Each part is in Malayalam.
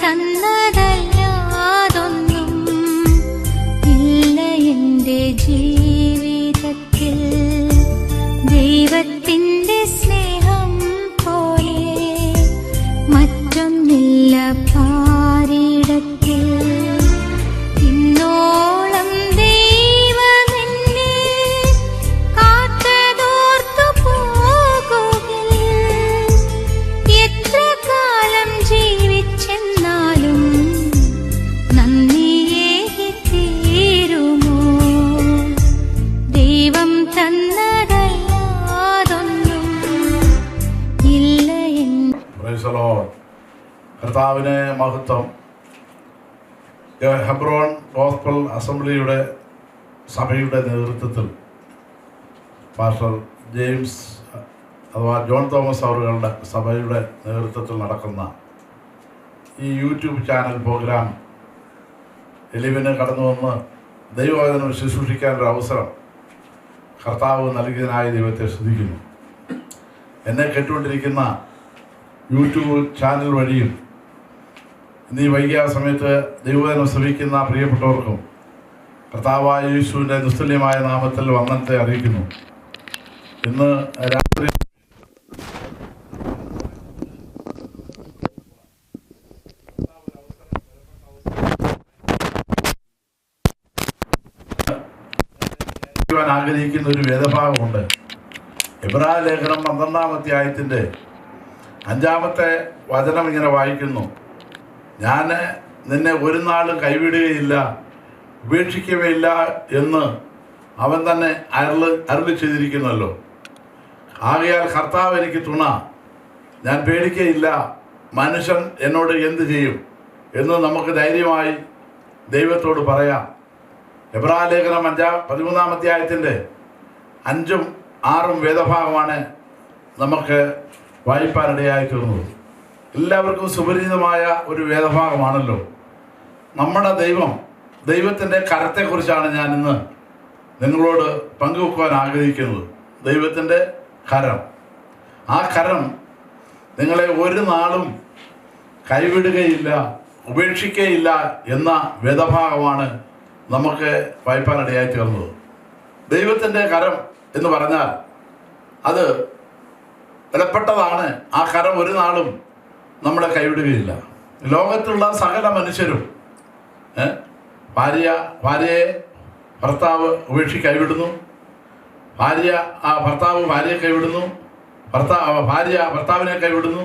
തന്നതല്ലാതൊന്നും ഇല്ല എൻ്റെ ജീവിതത്തിൽ. ദൈവത്തിൻ്റെ സ്നേഹം പോലെ മറ്റൊന്നില്ല പാരിടത്തിൽ. ഇന്നോളം ദൈവമെന്നെ കാത്തതോർത്തു പോകുകിൽ. എത്ര കാലം ജീവിച്ചെന്നാലും നന്ദിയേകി തീരുമോ? ദൈവം തന്നതല്ലാതൊന്നും ഇല്ല. കർത്താവിനെ മഹത്വം. ഹെബ്രോൺ ഗോസ്പൽ അസംബ്ലിയുടെ സഭയുടെ നേതൃത്വത്തിൽ പാസ്റ്റർ ജെയിംസ് അഥവാ ജോൺ തോമസ് അവറുകളുടെ സഭയുടെ നേതൃത്വത്തിൽ നടക്കുന്ന ഈ യൂട്യൂബ് ചാനൽ പ്രോഗ്രാം എലിവിന് കടന്നു വന്ന് ദൈവവചനം ശുശ്രൂഷിക്കാനൊരു അവസരം കർത്താവ് നൽകിയതിനായി ദൈവത്തെ സ്തുതിക്കുന്നു. എന്നെ കേട്ടുകൊണ്ടിരിക്കുന്ന യൂട്യൂബ് ചാനൽ വഴിയും ഇന്നീ വൈകിയ സമയത്ത് ദൈവവചനം ശ്രവിക്കുന്ന പ്രിയപ്പെട്ടവർക്കും കർത്താവായ യേശുവിൻ്റെ നിസ്തുല്യമായ നാമത്തിൽ വന്ദനത്തെ അറിയിക്കുന്നു. ഇന്ന് രാത്രി ആഗ്രഹിക്കുന്ന ഒരു വേദഭാഗമുണ്ട്. എബ്രായ ലേഖനം 12-ാം അധ്യായത്തിൻ്റെ 5-ാമത്തെ വചനം ഇങ്ങനെ വായിക്കുന്നു: ഞാൻ നിന്നെ ഒരു നാളും കൈവിടുകയില്ല, ഉപേക്ഷിക്കുകയില്ല എന്ന് അവൻ തന്നെ അരുളി ചെയ്തിരിക്കുന്നല്ലോ. ആകയാൽ കർത്താവ് എനിക്ക് തുണ, ഞാൻ പേടിക്കയില്ല, മനുഷ്യൻ എന്നോട് എന്ത് ചെയ്യും എന്ന് നമുക്ക് ധൈര്യമായി ദൈവത്തോട് പറയാം. എബ്രായ ലേഖനം 13-ാം അധ്യായത്തിൻ്റെ 5-ഉം 6-ഉം വേദഭാഗമാണ് നമുക്ക് വായിപ്പാനിടയായി തീർന്നത്. എല്ലാവർക്കും സുപരിചിതമായ ഒരു വേദഭാഗമാണല്ലോ. നമ്മുടെ ദൈവത്തിൻ്റെ കരത്തെക്കുറിച്ചാണ് ഞാൻ ഇന്ന് നിങ്ങളോട് പങ്കുവെക്കുവാൻ ആഗ്രഹിക്കുന്നത്. ദൈവത്തിൻ്റെ കരം, ആ കരം നിങ്ങളെ ഒരു നാളും കൈവിടുകയില്ല, ഉപേക്ഷിക്കുകയില്ല എന്ന വേദഭാഗമാണ് നമുക്ക് വായിപ്പാനിടയായി തീർന്നത്. ദൈവത്തിൻ്റെ കരം എന്ന് പറഞ്ഞാൽ അത് വിലപ്പെട്ടതാണ്. ആ കരം ഒരു നാളും നമ്മളെ കൈവിടുകയില്ല. ലോകത്തുള്ള സകല മനുഷ്യരും ഭാര്യയെ ഭർത്താവ് കൈവിടുന്നു, ഭർത്താവ് ഭാര്യയെ കൈവിടുന്നു, ഭാര്യ ഭർത്താവിനെ കൈവിടുന്നു,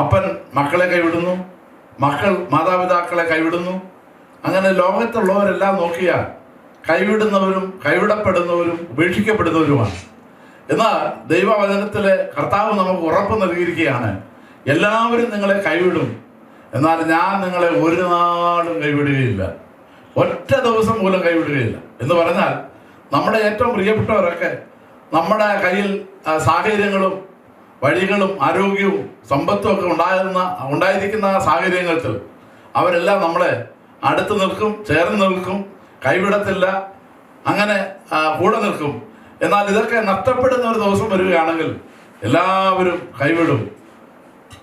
അപ്പൻ മക്കളെ കൈവിടുന്നു, മക്കൾ മാതാപിതാക്കളെ കൈവിടുന്നു. അങ്ങനെ ലോകത്തുള്ളവരെല്ലാം നോക്കിയാൽ കൈവിടുന്നവരും കൈവിടപ്പെടുന്നവരും ഉപേക്ഷിക്കപ്പെടുന്നവരുമാണ്. എന്നാൽ ദൈവവചനത്തിലെ കർത്താവ് നമുക്ക് ഉറപ്പ് നൽകിയിരിക്കുകയാണ്, എല്ലാവരും നിങ്ങളെ കൈവിടും, എന്നാൽ ഞാൻ നിങ്ങളെ ഒരു നാളും കൈവിടുകയില്ല, ഒറ്റ ദിവസം പോലും കൈവിടുകയില്ല എന്ന് പറഞ്ഞാൽ നമ്മുടെ ഏറ്റവും പ്രിയപ്പെട്ടവരൊക്കെ നമ്മുടെ കയ്യിൽ സാഹചര്യങ്ങളും വഴികളും ആരോഗ്യവും സമ്പത്തും ഒക്കെ ഉണ്ടായിരിക്കുന്ന സാഹചര്യങ്ങളിൽ അവരെല്ലാം നമ്മളെ അടുത്ത് നിൽക്കും, ചേർന്ന് നിൽക്കും, കൈവിടത്തില്ല, അങ്ങനെ കൂടെ നിൽക്കും. എന്നാൽ ഇതൊക്കെ നഷ്ടപ്പെടുന്ന ഒരു ദിവസം വരികയാണെങ്കിൽ എല്ലാവരും കൈവിടും.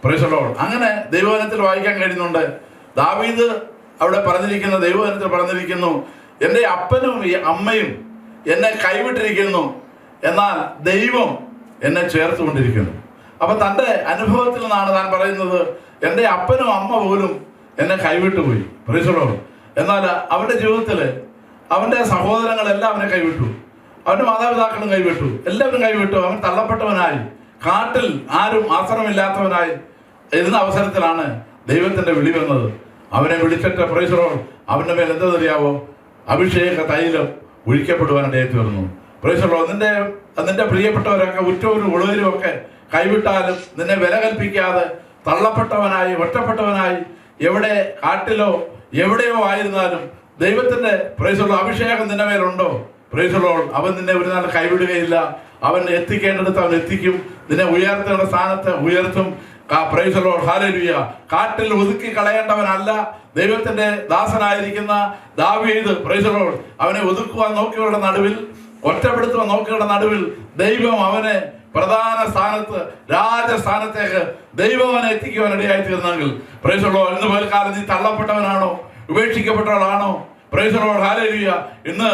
Price the Lord. അങ്ങനെ ദൈവവചനത്തിൽ വായിക്കാൻ കഴിയുന്നുണ്ട്. ദാവീദ് അവിടെ പറഞ്ഞിരിക്കുന്ന ദൈവവചനത്തിൽ പറഞ്ഞിരിക്കുന്നു, എൻ്റെ അപ്പനും അമ്മയും എന്നെ കൈവിട്ടിരിക്കുന്നു, എന്നാൽ ദൈവം എന്നെ ചേർത്തുകൊണ്ടിരിക്കുന്നു. അപ്പം തൻ്റെ അനുഭവത്തിൽ നിന്നാണ് താൻ പറയുന്നത്, എൻ്റെ അപ്പനും അമ്മ പോലും എന്നെ കൈവിട്ടു പോയി. Price the Lord. എന്നാൽ അവൻ്റെ ജീവിതത്തിൽ അവൻ്റെ സഹോദരങ്ങളെല്ലാം അവനെ കൈവിട്ടു, അവൻ്റെ മാതാപിതാക്കളും കൈവിട്ടു, എല്ലാവരും കൈവിട്ടു. അവൻ തള്ളപ്പെട്ടവനായി, കാട്ടിൽ ആരും ആശ്രമമില്ലാത്തവനായി ഇരുന്ന അവസരത്തിലാണ് ദൈവത്തിൻ്റെ വിളി വന്നത്. അവനെ വിളിച്ചിട്ട് പ്രൈസ് ദി ലോർഡ് അവൻ്റെ മേൽ എന്തെന്നറിയാവോ? അഭിഷേക തൈലം ഒഴിക്കപ്പെടുവാനിടയായി തീർന്നു. Price the Lord. നിന്റെ പ്രിയപ്പെട്ടവരൊക്കെ ഉറ്റവരും ഉള്ളവരും ഒക്കെ കൈവിട്ടാലും നിന്നെ വില കൽപ്പിക്കാതെ തള്ളപ്പെട്ടവനായി, ഒറ്റപ്പെട്ടവനായി, എവിടെ കാട്ടിലോ എവിടെയോ ആയിരുന്നാലും ദൈവത്തിൻ്റെ പ്രൈസ് ദി ലോർഡ് അഭിഷേകം നിന്റെ മേലുണ്ടോ? Price the Lord. അവൻ നിന്നെ ഒരു നാൾ കൈവിടുകയില്ല. അവൻ എത്തിക്കേണ്ടടുത്ത് അവൻ എത്തിക്കും. നിന്നെ ഉയർത്തേണ്ട സ്ഥാനത്ത് ഉയർത്തും. Price the lord. ഹല്ലേലൂയ. കാട്ടിൽ ഒതുക്കി കളയേണ്ടവനല്ല ദൈവത്തിന്റെ ദാസനായിരിക്കുന്ന ദാവീദ്. Price the Lord. അവനെ ഒതുക്കുവാൻ നോക്കിയവരുടെ നടുവിൽ, ഒറ്റപ്പെടുത്തുവാൻ നോക്കിയവരുടെ നടുവിൽ ദൈവം അവനെ പ്രധാന സ്ഥാനത്ത്, രാജസ്ഥാനത്തേക്ക് ദൈവം അവനെ എത്തിക്കുവാൻ ഇടയായി തീർന്നെങ്കിൽ പ്രൈസ് ദി ലോർഡ്, ഇന്ന് പകൽക്കാലം നീ തള്ളപ്പെട്ടവനാണോ, ഉപേക്ഷിക്കപ്പെട്ടവളാണോ? Praise the lord, hallelujah. ഇന്ന്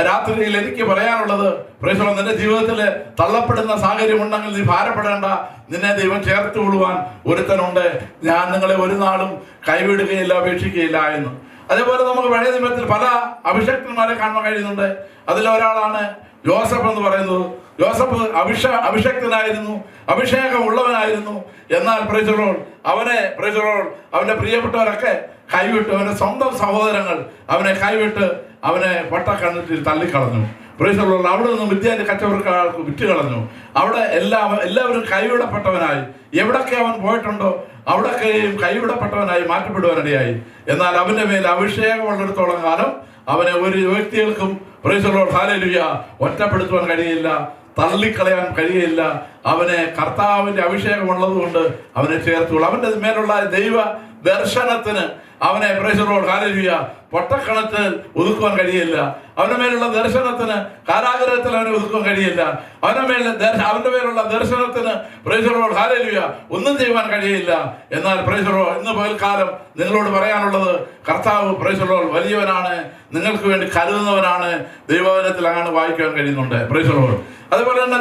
രാത്രിയിൽ എനിക്ക് പറയാനുള്ളത്, പ്രൈസ് ദി ലോർഡ്, നിന്റെ ജീവിതത്തിൽ തള്ളപ്പെടുന്ന സാഹചര്യം ഉണ്ടെങ്കിൽ നീ ഭാരപ്പെടേണ്ട. നിന്നെ ദൈവം ചേർത്ത് കൊള്ളുവാൻ ഒരുത്തനുണ്ട്. ഞാൻ നിങ്ങളെ ഒരു നാളും കൈവിടുകയില്ല, ഉപേക്ഷിക്കുകയില്ല എന്ന്. അതേപോലെ നമുക്ക് പഴയ നിയമത്തിൽ പല അഭിഷക്തന്മാരെ കാണാൻ കഴിയുന്നുണ്ട്. അതിലൊരാളാണ് യോസഫ് എന്ന് പറയുന്നത്. യോസഫ് അഭിഷക്തനായിരുന്നു, അഭിഷേകം ഉള്ളവനായിരുന്നു. എന്നാൽ പ്രൈസ് ദി ലോർഡ്, അവന്റെ പ്രിയപ്പെട്ടവരൊക്കെ കൈവിട്ടു. അവന്റെ സ്വന്തം സഹോദരങ്ങൾ അവനെ കൈവിട്ട് അവനെ പൊട്ടക്കണ്ണിൽ തള്ളിക്കളഞ്ഞു. പ്രൈസ് ദി ലോർഡ്, അവിടെ നിന്ന് വിദ്യാന്റെ കച്ചവടക്കാർക്ക് വിറ്റുകളഞ്ഞു. അവിടെ എല്ലാവരും കൈവിടപ്പെട്ടവനായി. എവിടൊക്കെ അവൻ പോയിട്ടുണ്ടോ അവിടൊക്കെയും കൈവിടപ്പെട്ടവനായി മാറ്റപ്പെടുവാനിടയായി. എന്നാൽ അവന്റെ മേൽ അഭിഷേകമുള്ളിടത്തോളം കാലം അവനെ ഒരു വ്യക്തികൾക്കും പ്രൈസ് ദി ലോർഡ്, ഹല്ലേലൂയ, ഒറ്റപ്പെടുത്തുവാൻ കഴിയില്ല, തള്ളിക്കളയാൻ കഴിയില്ല. അവനെ കർത്താവിന്റെ അഭിഷേകമുള്ളത് കൊണ്ട് അവനെ ചേർത്തുള്ളൂ. അവന്റെ മേലുള്ള ദൈവ ദർശനത്തിന് അവനെ പ്രൈസ് ദി ലോർഡ്, ഹല്ലേലൂയ, പൊട്ടക്കണത്തിൽ ഒതുക്കുവാൻ കഴിയില്ല. അവന്റെ മേലുള്ള ദർശനത്തിന് കാരാഗ്രഹത്തിൽ അവനെ ഒതുക്കുവാൻ കഴിയില്ല. അവന്റെ മേലുള്ള ദർശനത്തിന് പ്രൈസ് ദി ലോർഡ്, ഹല്ലേലൂയ, ഒന്നും ചെയ്യുവാൻ കഴിയില്ല. എന്നാൽ പ്രൈസ് ദി ലോർഡ്, ഇന്ന് പകൽക്കാലം നിങ്ങളോട് പറയാനുള്ളത്, കർത്താവ് പ്രൈസ് ദി ലോർഡ് വലിയവനാണ്, നിങ്ങൾക്ക് വേണ്ടി കരുതുന്നവനാണ്. ദൈവവചനത്തിൽ അങ്ങനെ വായിക്കാൻ കഴിയുന്നുണ്ട്. Price the Lord. അതുപോലെ തന്നെ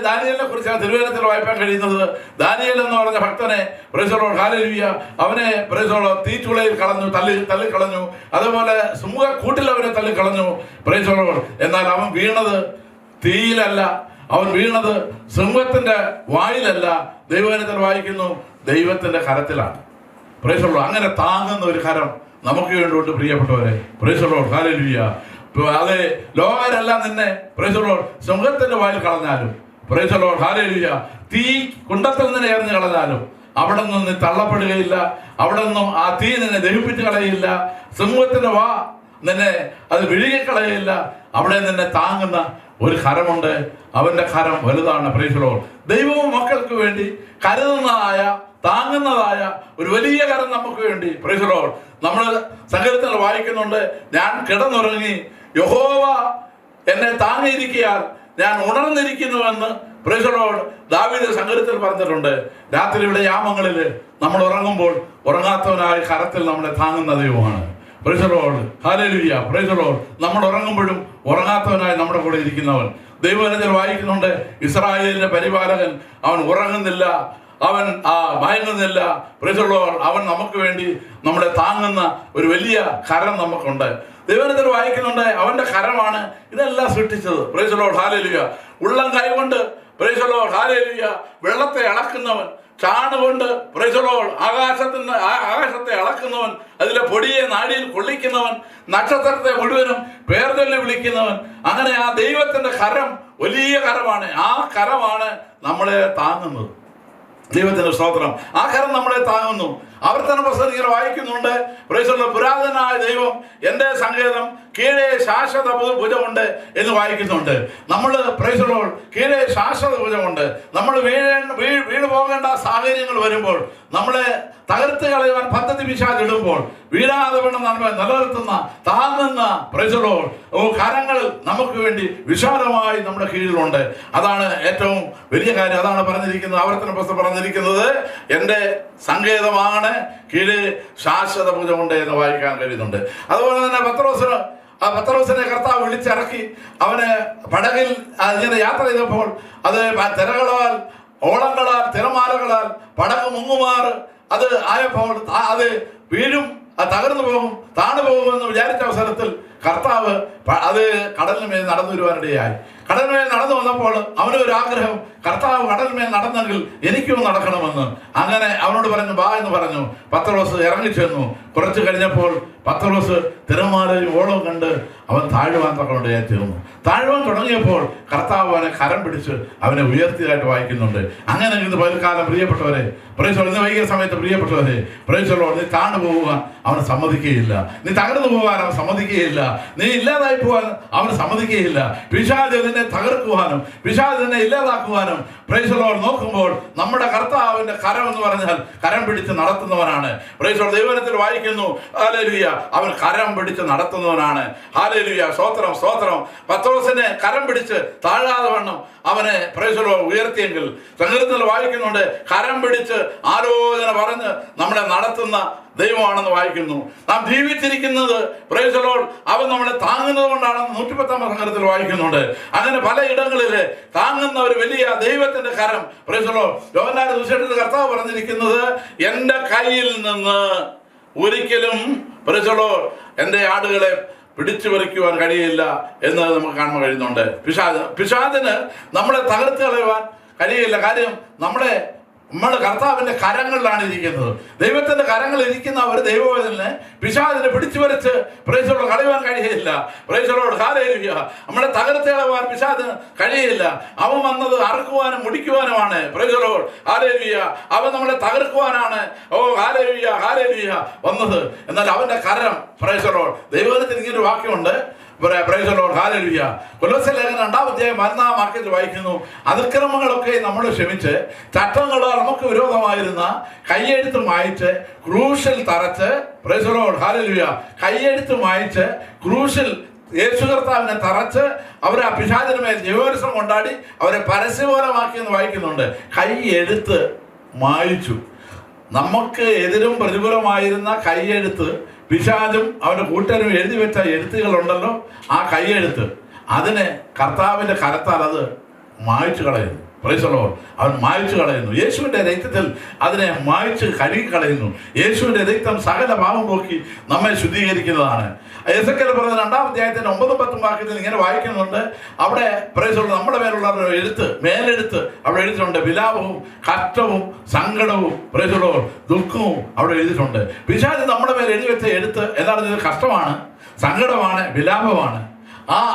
ദാനിയേലിനെ കുറിച്ചാണ് തിരുവചനത്തിൽ വായിക്കാൻ കഴിയുന്നത്. ദാനിയേൽ എന്ന് പറഞ്ഞ ഭക്തനെ പ്രൈസ് ദി ലോർഡ്, ഹല്ലേലൂയ, അവനെ പ്രൈസ് ദി ലോർഡ് തീച്ചുളയിൽ കളഞ്ഞു, തള്ളിക്കളഞ്ഞു. അതുപോലെ സിംഹ കൂട്ടിൽ അവനെ തള്ളിക്കളഞ്ഞു. Price the Lord. എന്നാൽ അവൻ വീണത് തീയിലല്ല, അവൻ വീണത് സിംഹത്തിന്റെ വായിലല്ല. ദൈവവചനത്തിൽ വായിക്കുന്നു, ദൈവത്തിന്റെ കരത്തിലാണ്. Price the Lord. അങ്ങനെ താങ്ങുന്ന ഒരു കരം നമുക്ക് വേണ്ടിയുണ്ട് പ്രിയപ്പെട്ടവരെ. Price the lord, hallelujah. അതെ, ലോകരെല്ലാം നിന്നെ പ്രൈസ് ദി ലോർഡ് സിംഹത്തിന്റെ വായിൽ കളഞ്ഞാലും, പ്രൈസ് ദി ലോർഡ്, ഹല്ലേലൂയ, തീ കുണ്ടത്തിൽ നിന്ന് എറിഞ്ഞു കളഞ്ഞാലും അവിടെ നിന്നും നീ തള്ളപ്പെടുകയില്ല. അവിടെ നിന്നും ആ തീ നിന്നെ ദഹിപ്പിച്ച് കളയില്ല. സിംഹത്തിന്റെ വാ നിന്നെ അത് വിഴുകിക്കളയില്ല. അവിടെ നിന്നെ താങ്ങുന്ന ഒരു കരമുണ്ട്. അവന്റെ കരം വലുതാണ്. Price the Lord. ദൈവവും മക്കൾക്ക് വേണ്ടി കരുതുന്നതായ, താങ്ങുന്നതായ ഒരു വലിയ കരം നമുക്ക് വേണ്ടി. Price the Lord. നമ്മൾ സങ്കീർത്തനത്തിൽ വായിക്കുന്നുണ്ട്, ഞാൻ കിടന്നുറങ്ങി, യഹോവ എന്നെ താങ്ങിയിരിക്കയാൽ ഞാൻ ഉണർന്നിരിക്കുന്നുവെന്ന് പ്രൈസ് ദി ലോർഡ് ദാവീദ് സങ്കീർത്തനത്തിൽ പറഞ്ഞിട്ടുണ്ട്. രാത്രിയുടെ യാമങ്ങളിൽ നമ്മൾ ഉറങ്ങുമ്പോൾ ഉറങ്ങാത്തവനായ കരത്തിൽ നമ്മളെ താങ്ങുന്ന ദൈവമാണ്. Price the lord, hallelujah. Price the Lord. നമ്മൾ ഉറങ്ങുമ്പോഴും ഉറങ്ങാത്തവനായി നമ്മുടെ കൂടെ ഇരിക്കുന്നവൻ. ദൈവവചനത്തിൽ വായിക്കുന്നുണ്ട്, ഇസ്രായേലിന്റെ പരിപാലകൻ, അവൻ ഉറങ്ങുന്നില്ല, അവൻ മയങ്ങുന്നില്ല. Price the Lord. അവൻ നമുക്ക് വേണ്ടി നമ്മളെ താങ്ങുന്ന ഒരു വലിയ കരം നമുക്കുണ്ട്. ദൈവവചനത്തിൽ വായിക്കുന്നുണ്ട്, അവന്റെ കരമാണ് ഇതെല്ലാം സൃഷ്ടിച്ചത്. Price the lord, hallelujah. ഉള്ളം കൈകൊണ്ട് പ്രൈസ് ദി ലോർഡ്, ഹല്ലേലൂയ, വെള്ളത്തെ അളക്കുന്നവൻ, ചാണുകൊണ്ട് പ്രൈസ് ദി ലോർഡ് ആകാശത്തെ അളക്കുന്നവൻ, അതിലെ പൊടിയെ നാടിയിൽ കൊള്ളിക്കുന്നവൻ, നക്ഷത്രത്തെ മുഴുവനും പേർ ചൊല്ലി വിളിക്കുന്നവൻ. അങ്ങനെ ആ ദൈവത്തിന്റെ കരം വലിയ കരമാണ്. ആ കരമാണ് നമ്മളെ താങ്ങുന്നത്. ദൈവത്തിന്റെ സ്തോത്രം. ആ കരം നമ്മളെ താങ്ങുന്നു. ആവർത്തന പുസ്തകം ഇങ്ങനെ വായിക്കുന്നുണ്ട്, പ്രൈസ് ദി ലോർഡ്, പുരാതനായ ദൈവം എന്റെ സങ്കേതം, കീഴേ ശാശ്വത ഭുജമുണ്ട് എന്ന് വായിക്കുന്നുണ്ട്. നമ്മൾ പ്രൈസ് ദി ലോർഡ് കീഴേ ശാശ്വത ഭുജമുണ്ട്. നമ്മൾ വീണ് പോകേണ്ട സാഹചര്യങ്ങൾ വരുമ്പോൾ, നമ്മളെ തകർത്ത് കളയുവാൻ പദ്ധതി പിശാചിടുമ്പോൾ വീഴാതെ വേണം നമ്മൾ നിലനിർത്തുന്ന, താങ്ങുന്ന പ്രൈസ് ദി ലോർഡ് കരങ്ങൾ നമുക്ക് വേണ്ടി വിശാലമായി നമ്മുടെ കീഴിലുണ്ട്. അതാണ് ഏറ്റവും വലിയ കാര്യം. അതാണ് പറഞ്ഞിരിക്കുന്നത്, ആവർത്തന പുസ്തകം പറഞ്ഞിരിക്കുന്നത്, എൻ്റെ സങ്കേതമാണ്, കീഴേ ശാശ്വത ഭുജമുണ്ട് എന്ന് വായിക്കാൻ കഴിയുന്നുണ്ട്. അതുപോലെ തന്നെ പത്രോസിനെ കർത്താവ് വിളിച്ചിറക്കി അവനെ പടകിൽ ഇങ്ങനെ യാത്ര ചെയ്തപ്പോൾ അത് തിരകളാൽ, ഓളങ്ങളാൽ, തിരമാലകളാൽ പടക് മുങ്ങുമാറ് അത് ആയപ്പോൾ അത് വീഴും, തകർന്നു പോകും, താണു പോകുമെന്ന് വിചാരിച്ച അവസരത്തിൽ കർത്താവ് അത് കടലിന്മേൽ നടന്നു വരുവാനിടയായി. കടലിന്മേൽ നടന്നു വന്നപ്പോൾ അവനൊരു ആഗ്രഹം, കർത്താവ് കടലിന്മേൽ നടന്നെങ്കിൽ എനിക്കും നടക്കണമെന്ന്. അങ്ങനെ അവനോട് പറഞ്ഞു, വാ എന്ന് പറഞ്ഞു. പത്രോസ് ഇറങ്ങിച്ചെന്നു. കുറച്ച് കഴിഞ്ഞപ്പോൾ പത്രോസ് തിരമാലയും ഓളവും കണ്ട് അവൻ താഴുവാൻ തക്കമുണ്ടായി തീർന്നു. താഴുവാൻ തുടങ്ങിയപ്പോൾ കർത്താവ് അവനെ കരം പിടിച്ച് അവനെ ഉയർത്തിയതായിട്ട് വായിക്കുന്നുണ്ട്. അങ്ങനെ ഇന്ന് പകൽക്കാലം പ്രിയപ്പെട്ടവരെ, പ്രൈസ് ദി ലോർഡ്, ഇന്ന് വൈകിയ സമയത്ത് പ്രിയപ്പെട്ടവരെ, പ്രൈസ് ദി ലോർഡ്, നീ താണു പോകാൻ അവൻ സമ്മതിക്കുകയില്ല. നീ തകർന്നു പോകാൻ അവൻ സമ്മതിക്കുകയില്ല. നീ ഇല്ലാതായി പോകാൻ അവൻ സമ്മതിക്കുകയില്ല. പിശാച് നിന്നെ തകർക്കുവാനും പിശാച് നിന്നെ ഇല്ലാതാക്കുവാനും പ്രൈസ് ദി ലോർഡ് നോക്കുമ്പോൾ നമ്മുടെ കർത്താവിന്റെ കരം എന്ന് പറഞ്ഞാൽ കരം പിടിച്ച് നടത്തുന്നവനാണ്. പ്രൈസ് ദി ലോർഡ് ദൈവവചനത്തിൽ വായിക്കുന്നു, ഹല്ലേലൂയ, അവൻ കരം പിടിച്ച് നടത്തുന്നവനാണ്. ഹല്ലേലൂയ, സ്തോത്രം സ്തോത്രം. പത്രോസിനെ കരം പിടിച്ച് താഴാതെ വണ്ണം അവനെ പ്രൈസ് ദി ലോർഡ് ഉയർത്തിയെങ്കിൽ സങ്കീർത്തനത്തിൽ വായിക്കുന്നുണ്ട്, കരം പിടിച്ച് ആലോചന പറഞ്ഞ് നമ്മളെ നടത്തുന്ന ദൈവമാണെന്ന് വായിക്കുന്നു. നാം ജീവിച്ചിരിക്കുന്നത് പ്രൈസ് ദി ലോർഡ് അവൻ നമ്മളെ താങ്ങുന്നത് കൊണ്ടാണെന്ന് 110-ാം സങ്കീർത്തനത്തിൽ വായിക്കുന്നുണ്ട്. അങ്ങനെ പല ഇടങ്ങളിൽ താങ്ങുന്ന ഒരു വലിയ ദൈവത്തിന്റെ കരം പ്രൈസ് ദി ലോർഡ്. യോഹന്നാന്റെ സുവിശേഷത്തിൽ കർത്താവ് പറഞ്ഞിരിക്കുന്നത്, എൻ്റെ കയ്യിൽ നിന്ന് ഒരിക്കലും പ്രൈസ് ദി ലോർഡ് എൻ്റെ ആടുകളെ പിടിച്ചു പറിക്കുവാൻ കഴിയില്ല എന്ന് നമുക്ക് കാണാൻ കഴിയുന്നുണ്ട്. പിശാചിന് നമ്മളെ തകർത്ത് കളയുവാൻ കഴിയില്ല. കാര്യം നമ്മുടെ കർത്താവിന്റെ കരങ്ങളിലാണ് ഇരിക്കുന്നത്. ദൈവത്തിന്റെ കരങ്ങളിൽ ഇരിക്കുന്ന ഒരു ദൈവവേദനെ പിശാചിനെ പിടിച്ചു വരച്ച് പ്രൈസ് ദി ലോർഡ് കളയുവാൻ കഴിയില്ല. Praise the lord, hallelujah. നമ്മളെ തകർത്ത് കളയുവാൻ പിശാചിന് കഴിയില്ല. അവൻ വന്നത് അറുക്കുവാനും മുടിക്കുവാനുമാണ്. Praise the lord, hallelujah. അവൻ നമ്മളെ തകർക്കുവാനാണ്, ഓ ഹല്ലേലൂയ ഹല്ലേലൂയ, വന്നത്. എന്നാൽ അവന്റെ കരം പ്രൈസ് ദി ലോർഡ്. ദൈവത്തിന് ഇങ്ങനൊരു വാക്യമുണ്ട്, പ്രൈസ് ദി ലോർഡ്, ഹല്ലേലൂയ. കൊലോസ്യർ ലേഖനം 2-ാം അധ്യായം 14-ാം വാക്യത്തിൽ വായിക്കുന്നു, അതിക്രമങ്ങളൊക്കെ നമ്മൾ ക്ഷമിച്ച് ചട്ടങ്ങളാൽ നമുക്ക് വിരോധമായിരുന്ന കയ്യെഴുത്ത് മായിച്ച് ക്രൂശിൽ തറച്ച്, പ്രൈസ് ദി ലോർഡ്, ഹല്ലേലൂയ, കയ്യെഴുത്ത് മായിച്ച് ക്രൂശിൽ യേശു കർത്താവിനെ തറച്ച് അവരെ ആ പിശാചിന് മേൽ ജയോത്സവം കൊണ്ടാടി അവരെ പരസ്യപോലമാക്കിയെന്ന് വായിക്കുന്നുണ്ട്. കൈയെഴുത്ത് മായിച്ചു. നമുക്ക് എതിരും പ്രതികൂലമായിരുന്ന കൈയെഴുത്ത് പിശാചും അവന്റെ കൂട്ടരും എഴുതി വെച്ച എഴുത്തുകളുണ്ടല്ലോ, ആ കൈയെഴുത്ത് അതിനെ കർത്താവിന്റെ കരത്താൽ അത് മായ്ച്ചു കളയുന്നു. പ്രൈസ് ദി ലോർഡ്, അവൻ മായ്ച്ചു കളയുന്നു. യേശുവിന്റെ രക്തത്തിൽ അതിനെ മായ്ച്ച് കഴുകി കളയുന്നു. യേശുവിന്റെ രക്തം സകല പാപം പോക്കി നമ്മെ ശുദ്ധീകരിക്കുന്നതാണ്. എസെക്കിയേൽ പറഞ്ഞ 2-ാം അധ്യായത്തിന്റെ 9-10 വാക്യത്തിൽ ഇങ്ങനെ വായിക്കുന്നുണ്ട്, അവിടെ പ്രൈസ് ദി ലോർഡ് നമ്മുടെ മേലുള്ള എഴുത്ത്, മേലെഴുത്ത് അവിടെ എഴുതിയിട്ടുണ്ട്. വിലാപവും കഷ്ടവും സങ്കടവും പ്രൈസ് ദി ലോർഡ് ദുഃഖവും അവിടെ എഴുതിയിട്ടുണ്ട്. പിശാച് നമ്മുടെ മേൽ എഴുതി വെച്ച എഴുത്ത് എന്താണ്? കഷ്ടമാണ്, സങ്കടമാണ്, വിലാപമാണ്.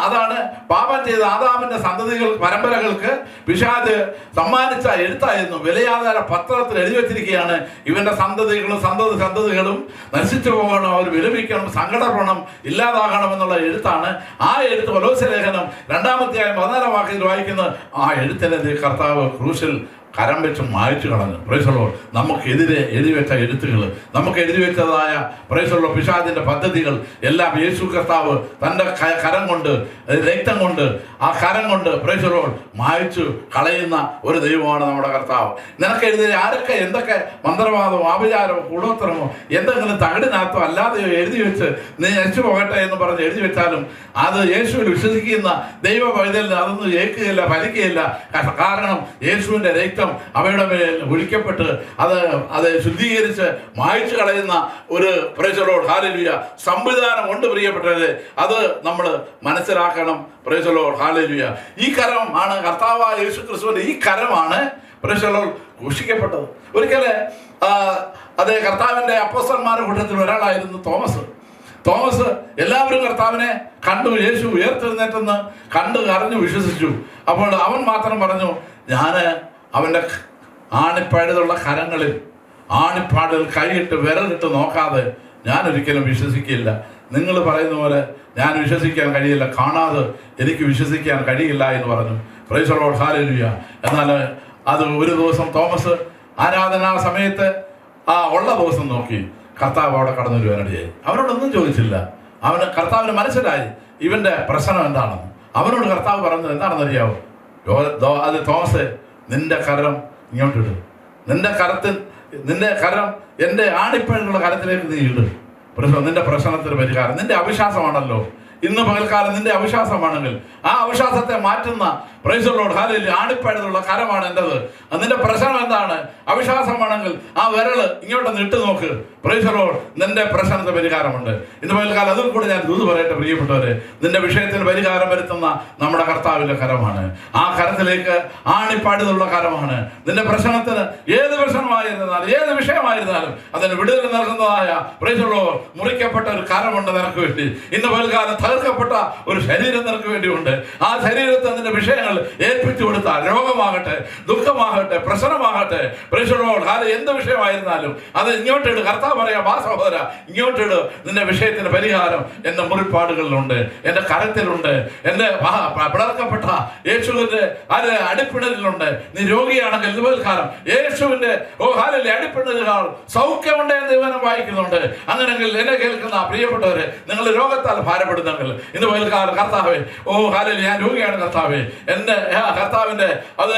അതാണ് പാപം ചെയ്ത ആദാമിന്റെ സന്തതികൾ പരമ്പരകൾക്ക് പിശാച് സമ്മാനിച്ച എഴുത്തായിരുന്നു. വിലയാധാര പത്രത്തിൽ എഴുതി വെച്ചിരിക്കുകയാണ്, ഇവന്റെ സന്തതികളും സന്തതികളും നശിച്ചു പോകണം, അവർ വിലപിക്കണം, സങ്കടപ്പെടണം, ഇല്ലാതാകണം എന്നുള്ള എഴുത്താണ്. ആ എഴുത്ത് കൊലോസ്യ ലേഖനം 2-ാം അധ്യായം 14-ാം വാക്യത്തിൽ വായിക്കുന്നത്, ആ എഴുത്തിനെ കർത്താവ് ക്രൂശിൽ കരം വെച്ച് മായ്ച്ചു കളഞ്ഞു. പ്രൈസ് ദി ലോർഡ്, നമുക്കെതിരെ എഴുതി വെച്ച എഴുത്തുകൾ, നമുക്ക് എഴുതി വെച്ചതായ പ്രൈസ് ദി ലോർഡ് പിശാചിന്റെ പദ്ധതികൾ എല്ലാം യേശു കർത്താവ് തൻ്റെ കരം കൊണ്ട്, രക്തം കൊണ്ട്, ആ കരം കൊണ്ട് പ്രൈസ് ദി ലോർഡ് മായ്ച്ചു കളയുന്ന ഒരു ദൈവമാണ് നമ്മുടെ കർത്താവ്. നിനക്ക് എഴുതി ആരൊക്കെ എന്തൊക്കെ മന്ത്രവാദമോ ആഭിചാരമോ കൂടോത്രമോ എന്തെങ്കിലും തകടിനകത്തോ അല്ലാതെയോ എഴുതി വെച്ച് നീ നശിച്ചു പോകട്ടെ എന്ന് പറഞ്ഞ് എഴുതി വെച്ചാലും അത് യേശുവിൽ വിശ്വസിക്കുന്ന ദൈവ പൈതലിന് അതൊന്നും ഏൽക്കുകയില്ല, ഫലിക്കുകയില്ല. കാരണം യേശുവിന്റെ രക്തം അവയുടെ മേൽ ഒഴിക്കപ്പെട്ട് അത് ശുദ്ധീകരിച്ച് മായ്ച്ചു കളയുന്ന ഒരു പ്രൈസ് ദി ലോർഡ്, ഹല്ലേലൂയ, സംവിധാനം കൊണ്ട് പ്രിയപ്പെട്ടത്. അത് നമ്മൾ മനസ്സിലാക്കണം. Price the lord, hallelujah. ഈ കരം ആണ് കർത്താവായ യേശു ക്രിസ്തുവിന്റെ ഈ കരമാണ് പ്രൈസ് ദി ലോർഡ് ഘോഷിക്കപ്പെട്ടത്. ഒരിക്കല് അതേ കർത്താവിന്റെ അപ്പോസ്തലന്മാരുടെ കൂട്ടത്തിൽ ഒരാളായിരുന്നു തോമസ്. എല്ലാവരും കർത്താവിനെ കണ്ടു, യേശു ഉയർത്തെഴുന്നേറ്റെന്ന് കണ്ടു അറിഞ്ഞു വിശ്വസിച്ചു. അപ്പോൾ അവൻ മാത്രം പറഞ്ഞു, ഞാൻ അവന്റെ ആണിപ്പാടുള്ള കരങ്ങളിൽ ആണിപ്പാടിൽ കൈയിട്ട് വിരലിട്ട് നോക്കാതെ ഞാൻ ഒരിക്കലും വിശ്വസിക്കില്ല. നിങ്ങൾ പറയുന്ന പോലെ ഞാൻ വിശ്വസിക്കാൻ കഴിയില്ല, കാണാതെ എനിക്ക് വിശ്വസിക്കാൻ കഴിയില്ല എന്ന് പറഞ്ഞു. Price the lord, hallelujah. എന്നാൽ അത് ഒരു ദിവസം തോമസ് ആരാധനാ സമയത്ത് ഉള്ള ദിവസം നോക്കി കർത്താവ് അവിടെ കടന്നു വരുവാനിടയായി. അവനോടൊന്നും ചോദിച്ചില്ല. കർത്താവിന് മനസ്സിലായി ഇവന്റെ പ്രശ്നം എന്താണെന്ന്. അവനോട് കർത്താവ് പറഞ്ഞത് എന്താണെന്നറിയാവോ? അത് തോമസ്, നിന്റെ കരം ഇങ്ങോട്ടിടും, നിന്റെ കരം എൻ്റെ ആണിപ്പഴുള്ള കരത്തിലേക്ക് നീ ഇടും. നിന്റെ പ്രശ്നത്തിന് പരിഹാരം. നിന്റെ അവിശ്വാസമാണല്ലോ ഇന്ന് പകൽക്കാലം, നിന്റെ അവിശ്വാസമാണെങ്കിൽ ആ അവിശ്വാസത്തെ മാറ്റുന്ന പ്രൈസ് ദി ലോർഡ്, ഹല്ലേലൂയ, ആണിപ്പഴുള്ള കരമാണ് എൻ്റെത്. നിന്റെ പ്രശ്നം എന്താണ്? അവിശ്വാസമാണെങ്കിൽ ആ വിരല് ഇങ്ങോട്ടൊന്ന് ഇട്ട് നോക്ക്. പ്രൈസ് ദി ലോർഡ്, നിന്റെ പ്രശ്നത്തിന് പരിഹാരമുണ്ട്. ഇന്ന് പകൽക്കാലം അതിൽ കൂടെ ഞാൻ ദൂത് പറയട്ടെ പ്രിയപ്പെട്ടവരെ, നിന്റെ വിഷയത്തിന് പരിഹാരം വരുത്തുന്ന നമ്മുടെ കർത്താവിന്റെ കരമാണ്. ആ കരത്തിലേക്ക് ആണിപ്പാടുള്ള കരമാണ്. നിന്റെ പ്രശ്നത്തിന് ഏത് പ്രശ്നമായിരുന്നാലും ഏത് വിഷയമായിരുന്നാലും അതിന് വിടുതൽ നൽകുന്നതായ പ്രൈസ് ദി ലോർഡ് മുറിക്കപ്പെട്ട ഒരു കരമുണ്ട് നിനക്ക് വേണ്ടി. ഇന്ന് പകൽക്കാലം തകർക്കപ്പെട്ട ഒരു ശരീരം നിനക്ക് വേണ്ടിയുണ്ട്. ആ ശരീരത്തെ നിന്റെ വിഷയങ്ങൾ ഏൽപ്പിച്ചു കൊടുത്താൽ, രോഗമാകട്ടെ, ദുഃഖമാകട്ടെ, പ്രശ്നമാകട്ടെ, പ്രൈസ് ദി ലോർഡ്, എന്ത് വിഷയമായിരുന്നാലും അത് ഇങ്ങോട്ടിട്ട് കർത്താവ് കർത്താവ് പറയാം, ആ സഹോദര ഇങ്ങോട്ടിട്, നിന്റെ വിഷയത്തിന്റെ പരിഹാരം എന്റെ മുറിപ്പാടുകളിലുണ്ട്, എന്റെ കരത്തിലുണ്ട്, എന്റെ പിളർക്കപ്പെട്ട യേശുവിന്റെ അടിപ്പിണലിലുണ്ട്. നീ രോഗിയാണെങ്കിൽ ഇതുപോൽക്കാലം യേശുവിന്റെ അടിപ്പിണലുകൾ സൗഖ്യമുണ്ട് എന്ന് ദൈവം വായിക്കുന്നുണ്ട്. അങ്ങനെങ്കിൽ എന്നെ കേൾക്കുന്ന പ്രിയപ്പെട്ടവരെ, നിങ്ങൾ രോഗത്താൽ ഭാരപ്പെടുന്നെങ്കിൽ ഇന്ന് പോൽക്കാലം കർത്താവേ, ഞാൻ രോഗിയാണ് കർത്താവേ, എന്റെ കർത്താവിന്റെ അത്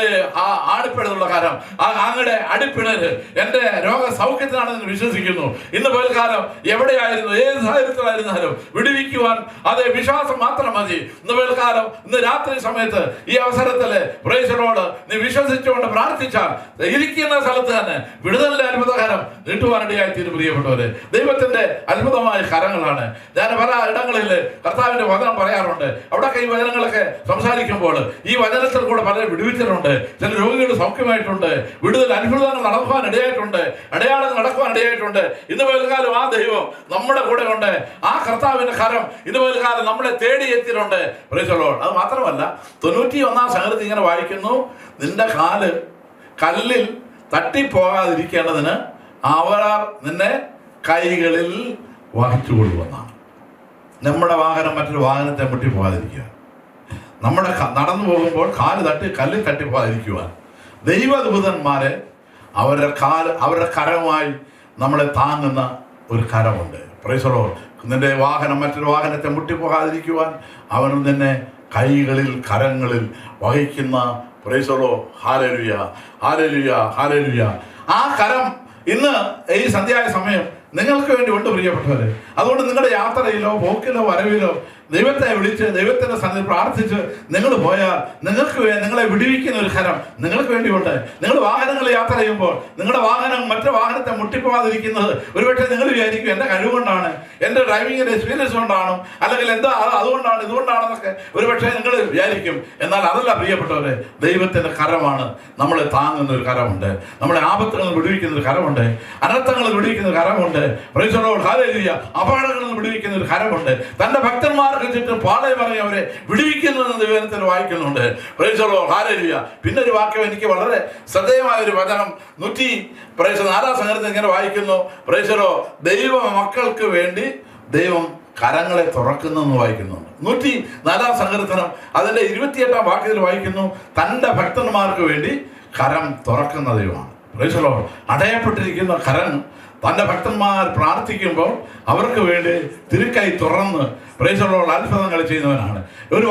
ആടിപ്പിണലുള്ള കാര്യം, അങ്ങയുടെ അടിപ്പിണല് എന്റെ രോഗ സൗഖ്യത്തിനാണെന്ന് വിശ്വസിക്കുന്നു. ഇന്ന് പോൽക്കാലം എവിടെയായിരുന്നു, ഏത് സാഹചര്യത്തിലായിരുന്നാലും വിടുവിക്കുവാൻ അത് വിശ്വാസം മാത്രം മതി. ഇന്ന് പോൽക്കാലം, ഇന്ന് രാത്രി സമയത്ത് ഈ അവസരത്തില് പ്രേക്ഷകരോട് നീ വിശ്വസിച്ചുകൊണ്ട് പ്രാർത്ഥിച്ചാൽ ഇരിക്കുന്ന സ്ഥലത്ത് തന്നെ വിടുതലിന്റെ അത്ഭുതകരം നീട്ടുവാനിടയായി തീരും. പ്രിയപ്പെട്ടവരെ, ദൈവത്തിന്റെ അത്ഭുതമായ കരങ്ങളാണ്. ഞാൻ പല ഇടങ്ങളിൽ കർത്താവിന്റെ വചനം പറയാറുണ്ട്. അവിടെയൊക്കെ ഈ വചനങ്ങളൊക്കെ സംസാരിക്കുമ്പോൾ ഈ വചനത്തിൽ കൂടെ പലരും വിടുവിച്ചിട്ടുണ്ട്. ചില രോഗികൾ സൗഖ്യമായിട്ടുണ്ട്, വിടുതൽ അത്ഭുതങ്ങൾ നടക്കുവാൻ ഇടയായിട്ടുണ്ട്, അടയാളങ്ങൾ നടക്കുവാൻ ഇടയായിട്ടുണ്ട്. ഇന്ന് പോൽക്കാലം ആ ദൈവം നമ്മുടെ കൂടെ ഉണ്ട്. ആ കർത്താവിന്റെ കരം ഇന്ന് പോൽക്കാലം നമ്മളെ തേടി എത്തിയിട്ടുണ്ട്. Price the lord. അത് മാത്രമല്ല, 91 സംഗതി ഇങ്ങനെ വായിക്കുന്നു, നിന്റെ കാല് കല്ലിൽ തട്ടിപ്പോകാതിരിക്കേണ്ടതിന് അവർ നിന്നെ കൈകളിൽ വഹിച്ചു കൊള്ളുമെന്നാണ്. നമ്മുടെ വാഹനം മറ്റൊരു വാഹനത്തെ മുട്ടിപ്പോകാതിരിക്കുക, നമ്മുടെ നടന്നു പോകുമ്പോൾ കല്ലിൽ തട്ടിപ്പോകാതിരിക്കുവാൻ ദൈവദൂതന്മാരെ അവരുടെ കരമായി നമ്മളെ താങ്ങുന്ന ഒരു കരമുണ്ട്. Praise the Lord. നിന്റെ വാഹനം മറ്റൊരു വാഹനത്തെ മുട്ടിപ്പോകാതിരിക്കുവാൻ അവൻ നിന്നെ കൈകളിൽ കരങ്ങളിൽ വഹിക്കുന്ന. Price the lord. Hallelujah, hallelujah, hallelujah. ആ കരം ഇന്ന് ഈ സന്ധ്യായ സമയം നിങ്ങൾക്ക് വേണ്ടി ഉണ്ട് പ്രിയപ്പെട്ടവരെ. അതുകൊണ്ട് നിങ്ങളുടെ യാത്രയിലോ പോക്കിലോ വരവിലോ ദൈവത്തെ വിളിച്ച് ദൈവത്തിന്റെ സന്നിധി പ്രാർത്ഥിച്ച് നിങ്ങൾ പോയാൽ നിങ്ങളെ വിടുവിക്കുന്ന ഒരു കരം നിങ്ങൾക്ക് വേണ്ടിയുണ്ട്. നിങ്ങൾ വാഹനങ്ങൾ യാത്ര ചെയ്യുമ്പോൾ നിങ്ങളുടെ വാഹനം മറ്റു വാഹനത്തെ മുട്ടിപ്പോകാതിരിക്കുന്നത് ഒരുപക്ഷെ നിങ്ങൾ വിചാരിക്കും എൻ്റെ കഴിവുകൊണ്ടാണ്, എൻ്റെ ഡ്രൈവിങ്ങിന്റെ എക്സ്പീരിയൻസ് കൊണ്ടാണ്, അല്ലെങ്കിൽ എന്താ അതുകൊണ്ടാണ് ഇതുകൊണ്ടാണെന്നൊക്കെ ഒരുപക്ഷെ നിങ്ങൾ വിചാരിക്കും. എന്നാൽ അതല്ല പ്രിയപ്പെട്ടവരെ, ദൈവത്തിന്റെ കരമാണ് നമ്മളെ താങ്ങുന്ന ഒരു കരമുണ്ട്, നമ്മളെ ആപത്തുകളിൽ വിടുവിക്കുന്ന ഒരു കരമുണ്ട്, അനർത്ഥങ്ങളിൽ വിടുവിക്കുന്ന ഒരു കരമുണ്ട്. Praise the lord. ഹല്ലേലൂയ. അപകടങ്ങളിൽ വിടുവിക്കുന്ന ഒരു കരമുണ്ട്. തന്റെ ഭക്തന്മാർക്ക് ചുറ്റും പാളയം ഇറങ്ങി അവരെ വിടുവിക്കുന്നു ദൈവത്തിൽ വായിക്കുന്നുണ്ട്. Price the lord. ഹല്ലേലൂയ. പിന്നെ ഒരു വാക്യം എനിക്ക് വളരെ ശ്രദ്ധേയമായ ഒരു വചനം 104 സംഗീതത്തിൽ ഇങ്ങനെ വായിക്കുന്നു. Price the Lord. ദൈവ മക്കൾക്ക് വേണ്ടി ദൈവം കരങ്ങളെ തുറക്കുന്നെന്ന് വായിക്കുന്നുണ്ട്. 104 സങ്കീർത്തനം അതിന്റെ 28 വാക്യത്തിൽ വായിക്കുന്നു, തന്റെ ഭക്തന്മാർക്ക് വേണ്ടി കരം തുറക്കുന്ന ദൈവമാണ്. Price the Lord. അടയപ്പെട്ടിരിക്കുന്ന കരം തന്റെ ഭക്തന്മാർ പ്രാർത്ഥിക്കുമ്പോൾ അവർക്ക് വേണ്ടി തിരുക്കൈ തുറന്ന് പ്രൈസ് ദി ലോർഡ് അത്ഭുതങ്ങൾ ചെയ്യുന്നവനാണ്. ഒരു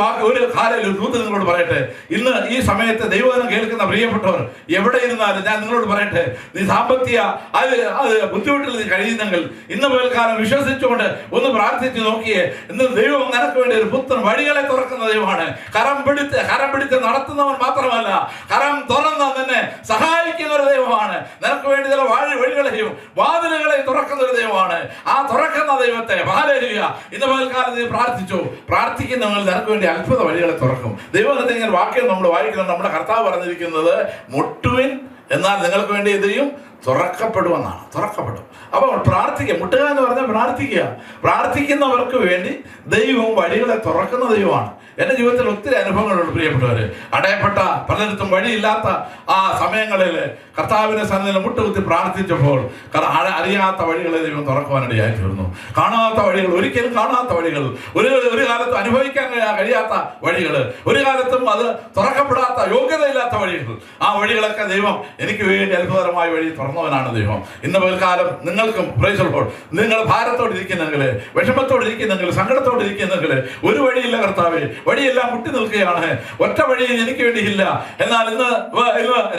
കാര്യം ദൂതൻ നിങ്ങളോട് പറയട്ടെ, ഇന്ന് ഈ സമയത്ത് ദൈവവചനം കേൾക്കുന്ന പ്രിയപ്പെട്ടവർ എവിടെ ഇരുന്നാലും ഞാൻ നിങ്ങളോട് പറയട്ടെ, നീ സാമ്പത്തിക അത് ബുദ്ധിമുട്ടിൽ നീ കഴിയുന്നെങ്കിൽ ഇന്ന് പോൽക്കാലം വിശ്വസിച്ചുകൊണ്ട് ഒന്ന് പ്രാർത്ഥിച്ച് നോക്കിയേ. ഇന്ന് ദൈവം നിനക്ക് വേണ്ടി ഒരു പുത്രൻ വഴികളെ തുറക്കുന്ന ദൈവമാണ്. കരം പിടിച്ച് നടത്തുന്നവൻ മാത്രമല്ല, കരം തുറന്ന് നിന്നെ സഹായിക്കുന്ന ഒരു ദൈവമാണ്. നിനക്ക് വേണ്ടി ചില വഴികളെയും വാതിലുകളെയും തുറക്കുന്ന ഒരു ദൈവമാണ്. ആ തുറക്കുന്ന ദൈവത്തെ ഹല്ലേലൂയ ഇന്ന് പോൽക്കാലം നീ പ്രാർത്ഥിക്കുന്നവങ്ങൾ നിനക്ക് വേണ്ടി അത്ഭുത വഴികളെ തുറക്കും. ദൈവത്തിന്റെ ഇങ്ങനെ വാക്യം നമ്മൾ വായിക്കുന്നത്, നമ്മുടെ കർത്താവ് പറഞ്ഞിരിക്കുന്നത് മുട്ടുവിൻ എന്നാൽ നിങ്ങൾക്ക് വേണ്ടി ഇത് ചെയ്യും, തുറക്കപ്പെടുമെന്നാണ്. തുറക്കപ്പെടും. അപ്പോൾ പ്രാർത്ഥിക്കുക, മുട്ടുക എന്ന് പറഞ്ഞാൽ പ്രാർത്ഥിക്കുന്നവർക്ക് വേണ്ടി ദൈവം വഴികളെ തുറക്കുന്ന ദൈവമാണ്. എൻ്റെ ജീവിതത്തിൽ ഒത്തിരി അനുഭവങ്ങളുണ്ട് പ്രിയപ്പെട്ടവര്. അടയപ്പെട്ട പലയിടത്തും വഴിയില്ലാത്ത ആ സമയങ്ങളിൽ കർത്താവിന്റെ സന്നിധിയിൽ മുട്ടുകുത്തി പ്രാർത്ഥിച്ചപ്പോൾ അറിയാത്ത വഴികളെ ദൈവം തുറക്കുവാനിടയായി തീർന്നു. കാണാത്ത വഴികൾ, ഒരിക്കലും കാണാത്ത വഴികൾ, ഒരു കാലത്തും അനുഭവിക്കാൻ കഴിയാത്ത വഴികൾ, ഒരു കാലത്തും അത് തുറക്കപ്പെടാത്ത യോഗ്യതയില്ലാത്ത വഴികൾ, ആ വഴികളൊക്കെ ദൈവം എനിക്ക് വേണ്ടി അത്ഭുതകരമായ വഴി തുറന്നവനാണ് ദൈവം. ഇന്ന് പോൽക്കാലം നിങ്ങൾക്കും പ്രൈസ് ദി ലോർഡ്, നിങ്ങൾ ഭാരത്തോടിരിക്കുന്നെങ്കിൽ, വിഷമത്തോടിരിക്കുന്നെങ്കിൽ, സങ്കടത്തോടിരിക്കുന്നെങ്കിൽ ഒരു വഴിയില്ല കർത്താവേ, വഴിയെല്ലാം മുട്ടി നിൽക്കുകയാണ്, ഒറ്റ വഴി എനിക്ക് വേണ്ടിയില്ല. എന്നാൽ ഇന്ന്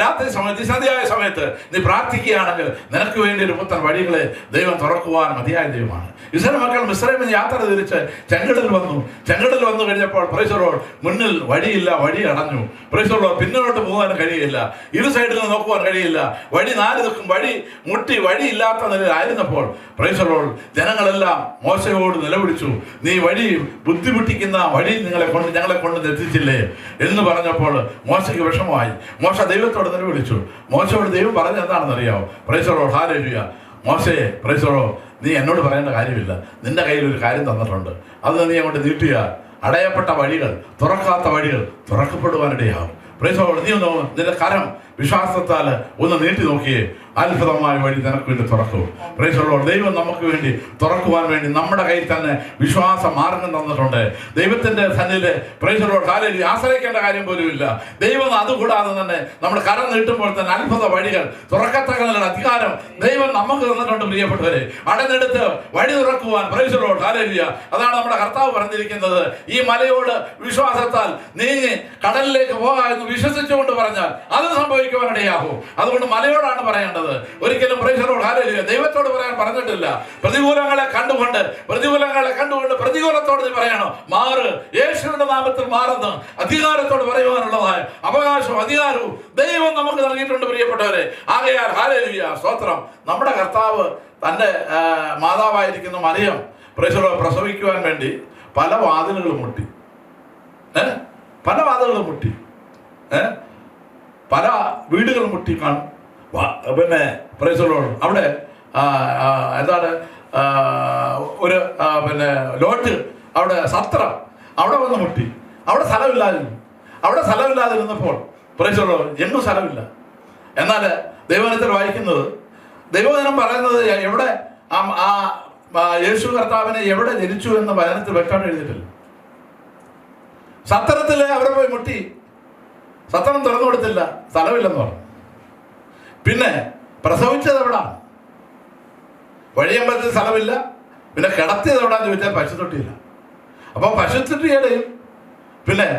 രാത്രി സമയത്ത്, സന്ധ്യായ സമയത്ത് നീ പ്രാർത്ഥിക്കുകയാണെങ്കിൽ നിനക്ക് വേണ്ടി ഒരു പുത്തൻ വഴികളെ ദൈവം തുറക്കുവാൻ മതിയായ ദൈവമാണ്. ഇസ്രായേൽ മക്കൾ മിസ്രൈമിൽ യാത്ര തിരിച്ച് ചെങ്കടൽ വന്നു കഴിഞ്ഞപ്പോൾ പ്രൈസ് ദി ലോർഡ് മുന്നിൽ വഴിയില്ല, വഴി അടഞ്ഞു. പ്രൈസ് ദി ലോർഡ് പിന്നോട്ട് പോകാൻ കഴിയില്ല, ഇരു സൈഡിൽ നിന്ന് നോക്കുവാൻ കഴിയില്ല, വഴി നാല് നിൽക്കും, വഴി മുട്ടി വഴിയില്ലാത്ത നിലയിലായിരുന്നപ്പോൾ പ്രൈസ് ദി ലോർഡ് ജനങ്ങളെല്ലാം മോശയോട് നിലവിളിച്ചു, നീ വഴി ബുദ്ധിമുട്ടിക്കുന്ന വഴി ഞങ്ങളെ കൊണ്ട് എത്തിച്ചില്ലേ എന്ന് പറഞ്ഞപ്പോൾ മോശയ്ക്ക് വിഷമമായി. മോശ ദൈവത്തോട് നിലവിളിച്ചു. മോശയോട് ദൈവം പറഞ്ഞ എന്താണെന്ന് അറിയാമോ? Price the lord hallelujah. മോശയെ പ്രൈസ് ദി ലോർഡ്, നീ എന്നോട് പറയേണ്ട കാര്യമില്ല, നിന്റെ കയ്യിൽ ഒരു കാര്യം തന്നിട്ടുണ്ട്, അത് നീ അങ്ങോട്ട് നീട്ടിയ അടയപ്പെട്ട വഴികൾ, തുറക്കാത്ത വഴികൾ തുറക്കപ്പെടുവാനിടയാവും. Price the Lord. നീ ഒന്ന് നിന്റെ കരം വിശ്വാസത്താൽ ഒന്ന് നീട്ടി നോക്കിയേ. അത്ഭുതമായ വഴി നിനക്ക് വേണ്ടി തുറക്കും. Price the Lord. ദൈവം നമുക്ക് വേണ്ടി തുറക്കുവാൻ വേണ്ടി നമ്മുടെ കയ്യിൽ തന്നെ വിശ്വാസ മാർഗം തന്നിട്ടുണ്ട്. ദൈവത്തിന്റെ സന്നിധിയിൽ പ്രൈസ് ദി ലോർഡ് ഹല്ലേലൂയ ആശ്രയിക്കേണ്ട കാര്യം പോലും ഇല്ല. ദൈവം അതുകൂടാതെ തന്നെ നമ്മൾ കരം നീട്ടുമ്പോൾ തന്നെ അത്ഭുത വഴികൾ തുറക്കത്തക്ക അധികാരം ദൈവം നമുക്ക് തന്നിട്ടുണ്ട്. പ്രിയപ്പെട്ടവരെ, അടഞ്ഞെടുത്ത് വഴി തുറക്കുവാൻ പ്രൈസ് ദി ലോർഡ് ഹല്ലേലൂയ. അതാണ് നമ്മുടെ കർത്താവ് പറഞ്ഞിരിക്കുന്നത്. ഈ മലയോട് വിശ്വാസത്താൽ നീങ്ങി കടലിലേക്ക് പോകാമെന്ന് വിശ്വസിച്ചുകൊണ്ട് പറഞ്ഞാൽ അത് സംഭവിക്കുവാനിടയാകും. അതുകൊണ്ട് മലയോടാണ് പറയേണ്ടത്, ഒരിക്കലും പ്രൈസ് ദി ലോർഡ് ഹല്ലേലൂയ ദൈവത്തോട് പറയാൻ പറഞ്ഞിട്ടില്ല. പ്രതികൂലങ്ങളെ കണ്ടുകൊണ്ട് പ്രതികൂലത്തോട് നീ പറയണം, മാറ്, യേശുവിന്റെ നാമത്തിൽ മാറുന്ന അധികാരത്തോട് പറയുവാനുള്ളതായ അവകാശവും അധികാരവും ദൈവം നമുക്ക് നൽകിയിട്ടുണ്ട്. പ്രിയപ്പെട്ടവരെ, ആകയാൽ ഹല്ലേലൂയ സ്തോത്രം. നമ്മുടെ കർത്താവ് തൻ്റെ മാതാവായിരിക്കുന്ന മറിയം പ്രൈസ് ദി ലോർഡ് പ്രസവിക്കുവാൻ വേണ്ടി പല വാതിലുകളും മുട്ടി. പല വാതിലുകളും മുട്ടി, പല വീടുകൾ മുട്ടി കാണും. പിന്നെ പ്രൈസ് ദി ലോർഡ് അവിടെ എന്താണ് ഒരു പിന്നെ ലോഡ്ജ്, അവിടെ സത്രം, അവിടെ വന്ന് മുട്ടി. അവിടെ സ്ഥലമില്ലാതിരുന്നപ്പോൾ പ്രൈസ് ദി ലോർഡ് എങ്ങും സ്ഥലമില്ല. എന്നാൽ ദൈവവചനത്തിൽ വായിക്കുന്നത്, ദൈവവചനം പറയുന്നത് എവിടെ യേശു കർത്താവിനെ എവിടെ ജനിച്ചു എന്ന് വചനത്തിൽ വ്യക്തമായിട്ട് എഴുതിയിട്ടില്ല. സത്രത്തിൽ അവിടെ പോയി മുട്ടി, സത്രം തുറന്നു കൊടുത്തില്ല, സ്ഥലമില്ലെന്ന് പറഞ്ഞു. പിന്നെ പ്രസവിച്ചത് എവിടാണ്? വഴിയമ്പലത്തിൽ സ്ഥലമില്ല. പിന്നെ കിടത്തിയത് എവിടാന്ന് ചോദിച്ചാൽ പശുത്തൊട്ടിയില്ല. അപ്പോൾ പശുത്തൊട്ടിയുടെയും പിന്നെ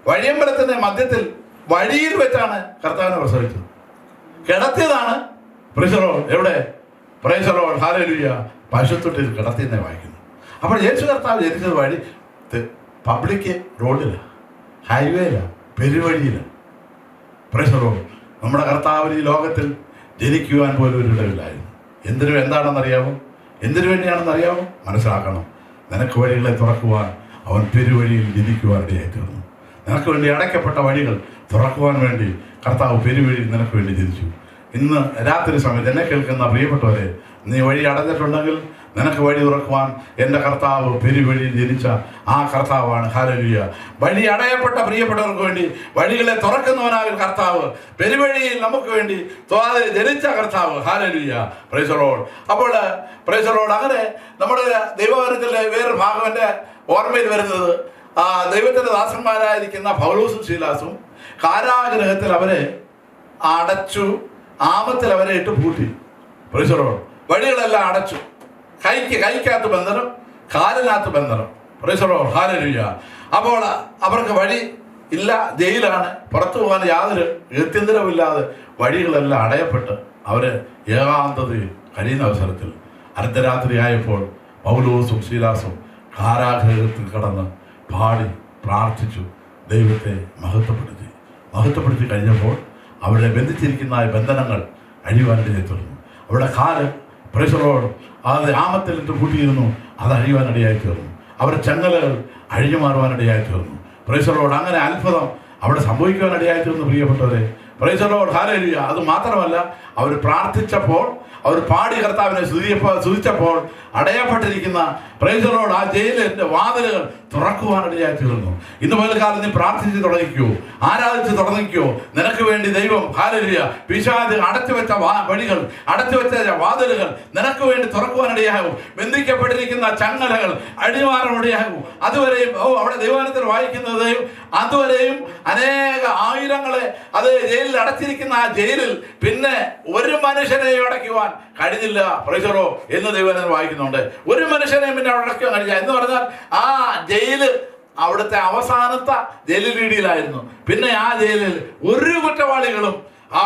വഴിയമ്പലത്തിന്റെ മധ്യത്തിൽ വഴിയിൽ വെച്ചാണ് കർത്താവിനെ പ്രസവിച്ചത്. കിടത്തിയതാണ് പ്രൈസ് ദി ലോർഡ് എവിടെ? പ്രൈസ് ദി ലോർഡ് ഹല്ലേലൂയ പശുത്തൊട്ടിയിൽ കിടത്തിയെന്നേ വായിക്കുന്നു. അപ്പോൾ യേശു കർത്താവ് ജനിച്ചത് വഴി പബ്ലിക് റോഡിലാണ്, ഹൈവേയിലാണ്, പെരുവഴിയിലാണ്. Praise the lord. നമ്മുടെ കർത്താവിന് ഈ ലോകത്തിൽ ജനിക്കുവാൻ പോലും ഒരു ഇടമില്ലായിരുന്നു. എന്താണെന്നറിയാമോ? എന്തിനു വേണ്ടിയാണെന്നറിയാമോ? മനസ്സിലാക്കണം. നിനക്ക് വഴികളെ തുറക്കുവാൻ അവൻ പെരുവഴിയിൽ ജനിക്കുവാൻ ഇടയായി തീർന്നു. നിനക്ക് വേണ്ടി അടയ്ക്കപ്പെട്ട വഴികൾ തുറക്കുവാൻ വേണ്ടി കർത്താവ് പെരുവഴിയിൽ നിനക്ക് വേണ്ടി ജനിച്ചു. ഇന്ന് രാത്രി സമയത്ത് എന്നെ കേൾക്കുന്ന പ്രിയപ്പെട്ടവരെ, നീ വഴി അടഞ്ഞിട്ടുണ്ടെങ്കിൽ നിനക്ക് വഴി തുറക്കുവാൻ എൻ്റെ കർത്താവ് പെരുവഴിയിൽ ജനിച്ച ആ കർത്താവാണ്. ഹല്ലേലൂയ. വഴി അടയപ്പെട്ട പ്രിയപ്പെട്ടവർക്ക് വേണ്ടി വഴികളെ തുറക്കുന്നവനായ കർത്താവ്, പെരുവഴിയിൽ നമുക്ക് വേണ്ടി ജനിച്ച കർത്താവ്. ഹല്ലേലൂയ. Price the Lord. അപ്പോൾ പ്രൈസ് ദി ലോർഡ്. അങ്ങനെ നമ്മുടെ ദൈവവചനത്തിലെ വേറൊരു ഭാഗം എൻ്റെ ഓർമ്മയിൽ വരുന്നത്, ദൈവത്തിൻ്റെ ദാസന്മാരായിരിക്കുന്ന പൗലോസും ശീലാസും കാരാഗ്രഹത്തിൽ അവരെ അടച്ചു, ആമത്തിൽ അവരെ ഇട്ട് പൂട്ടി. Price the Lord. വഴികളെല്ലാം അടച്ചു. കൈക്കകത്ത് ബന്ധനം, കാലിനകത്ത് ബന്ധനം. Price the lord hallelujah. അപ്പോൾ അവർക്ക് വഴി ഇല്ല, ജയിലാണ്. പുറത്തു പോകാൻ യാതൊരു ഗത്യന്തരമില്ലാതെ വഴികളെല്ലാം അടയപ്പെട്ട് അവര് ഏകാന്തതയിൽ കഴിയുന്ന അവസരത്തിൽ അർദ്ധരാത്രിയായപ്പോൾ പൗലോസും ശീലാസും കാരാഗ്രഹത്തിൽ കടന്ന് പാടി പ്രാർത്ഥിച്ചു, ദൈവത്തെ മഹത്വപ്പെടുത്തി കഴിഞ്ഞപ്പോൾ അവരുടെ ബന്ധിച്ചിരിക്കുന്ന ബന്ധനങ്ങൾ അഴിയുവാനിടയായി തീർന്നു. അവരുടെ കാല് പ്രൈസ് ദി ലോർഡ് അത് ആമത്തിലിട്ട് കൂട്ടിയിരുന്നു, അത് അഴിയുവാനിടയായി തീർന്നു. അവരുടെ ചങ്ങലകൾ അഴിഞ്ഞു മാറുവാനിടയായി തീർന്നു. Price the Lord. അങ്ങനെ അത്ഭുതം അവിടെ സംഭവിക്കുവാനിടയായി തീർന്നു. പ്രിയപ്പെട്ടവരെ, പ്രൈസ് ദി ലോർഡ് ഹല്ലേലൂയ. അത് മാത്രമല്ല, അവർ പ്രാർത്ഥിച്ചപ്പോൾ, അവർ പാടി കർത്താവിനെ സ്തുതിച്ചപ്പോൾ അടയപ്പെട്ടിരിക്കുന്ന പ്രൈസ് ദി ലോർഡ് ആ ജയിലിന്റെ വാതിലുകൾ തുറക്കുവാനിടയായി തീർന്നു. ഇന്ന് പകൽക്കാലം നീ പ്രാർത്ഥിച്ച് തുടങ്ങിക്കോ, ആരാധിച്ച് തുടങ്ങിക്കോ. നിനക്ക് വേണ്ടി ദൈവം ഹല്ലേലൂയ പിശാച് അടച്ചുവെച്ച വഴികൾ, അടച്ചുവെച്ച വാതിലുകൾ നിനക്ക് വേണ്ടി തുറക്കുവാനിടയാകും. ബന്ധിക്കപ്പെട്ടിരിക്കുന്ന ചങ്ങലകൾ അടിമാറാനിടയാകും. അതുവരെയും അവിടെ ദൈവവചനത്തിൽ വായിക്കുന്നത്, അതുവരെയും അനേക ആയിരങ്ങളെ അത് ജയിലിൽ അടച്ചിരിക്കുന്ന ആ ജയിലിൽ പിന്നെ ഒരു മനുഷ്യനെയും അടയ്ക്കുവാൻ കഴിഞ്ഞില്ല. പ്രൈസ് ദി ലോർഡ് എന്ന് ദൈവവചനം വായിക്കുന്നുണ്ട്. ഒരു മനുഷ്യനെയും പിന്നെ അവിടെ അടയ്ക്കാൻ കഴിഞ്ഞില്ല എന്ന് പറഞ്ഞാൽ ആ ജയില് അവിടുത്തെ അവസാനത്തെ ജയിലിലായിരുന്നു. പിന്നെ ആ ജയിലിൽ ഒരു കുറ്റവാളികളും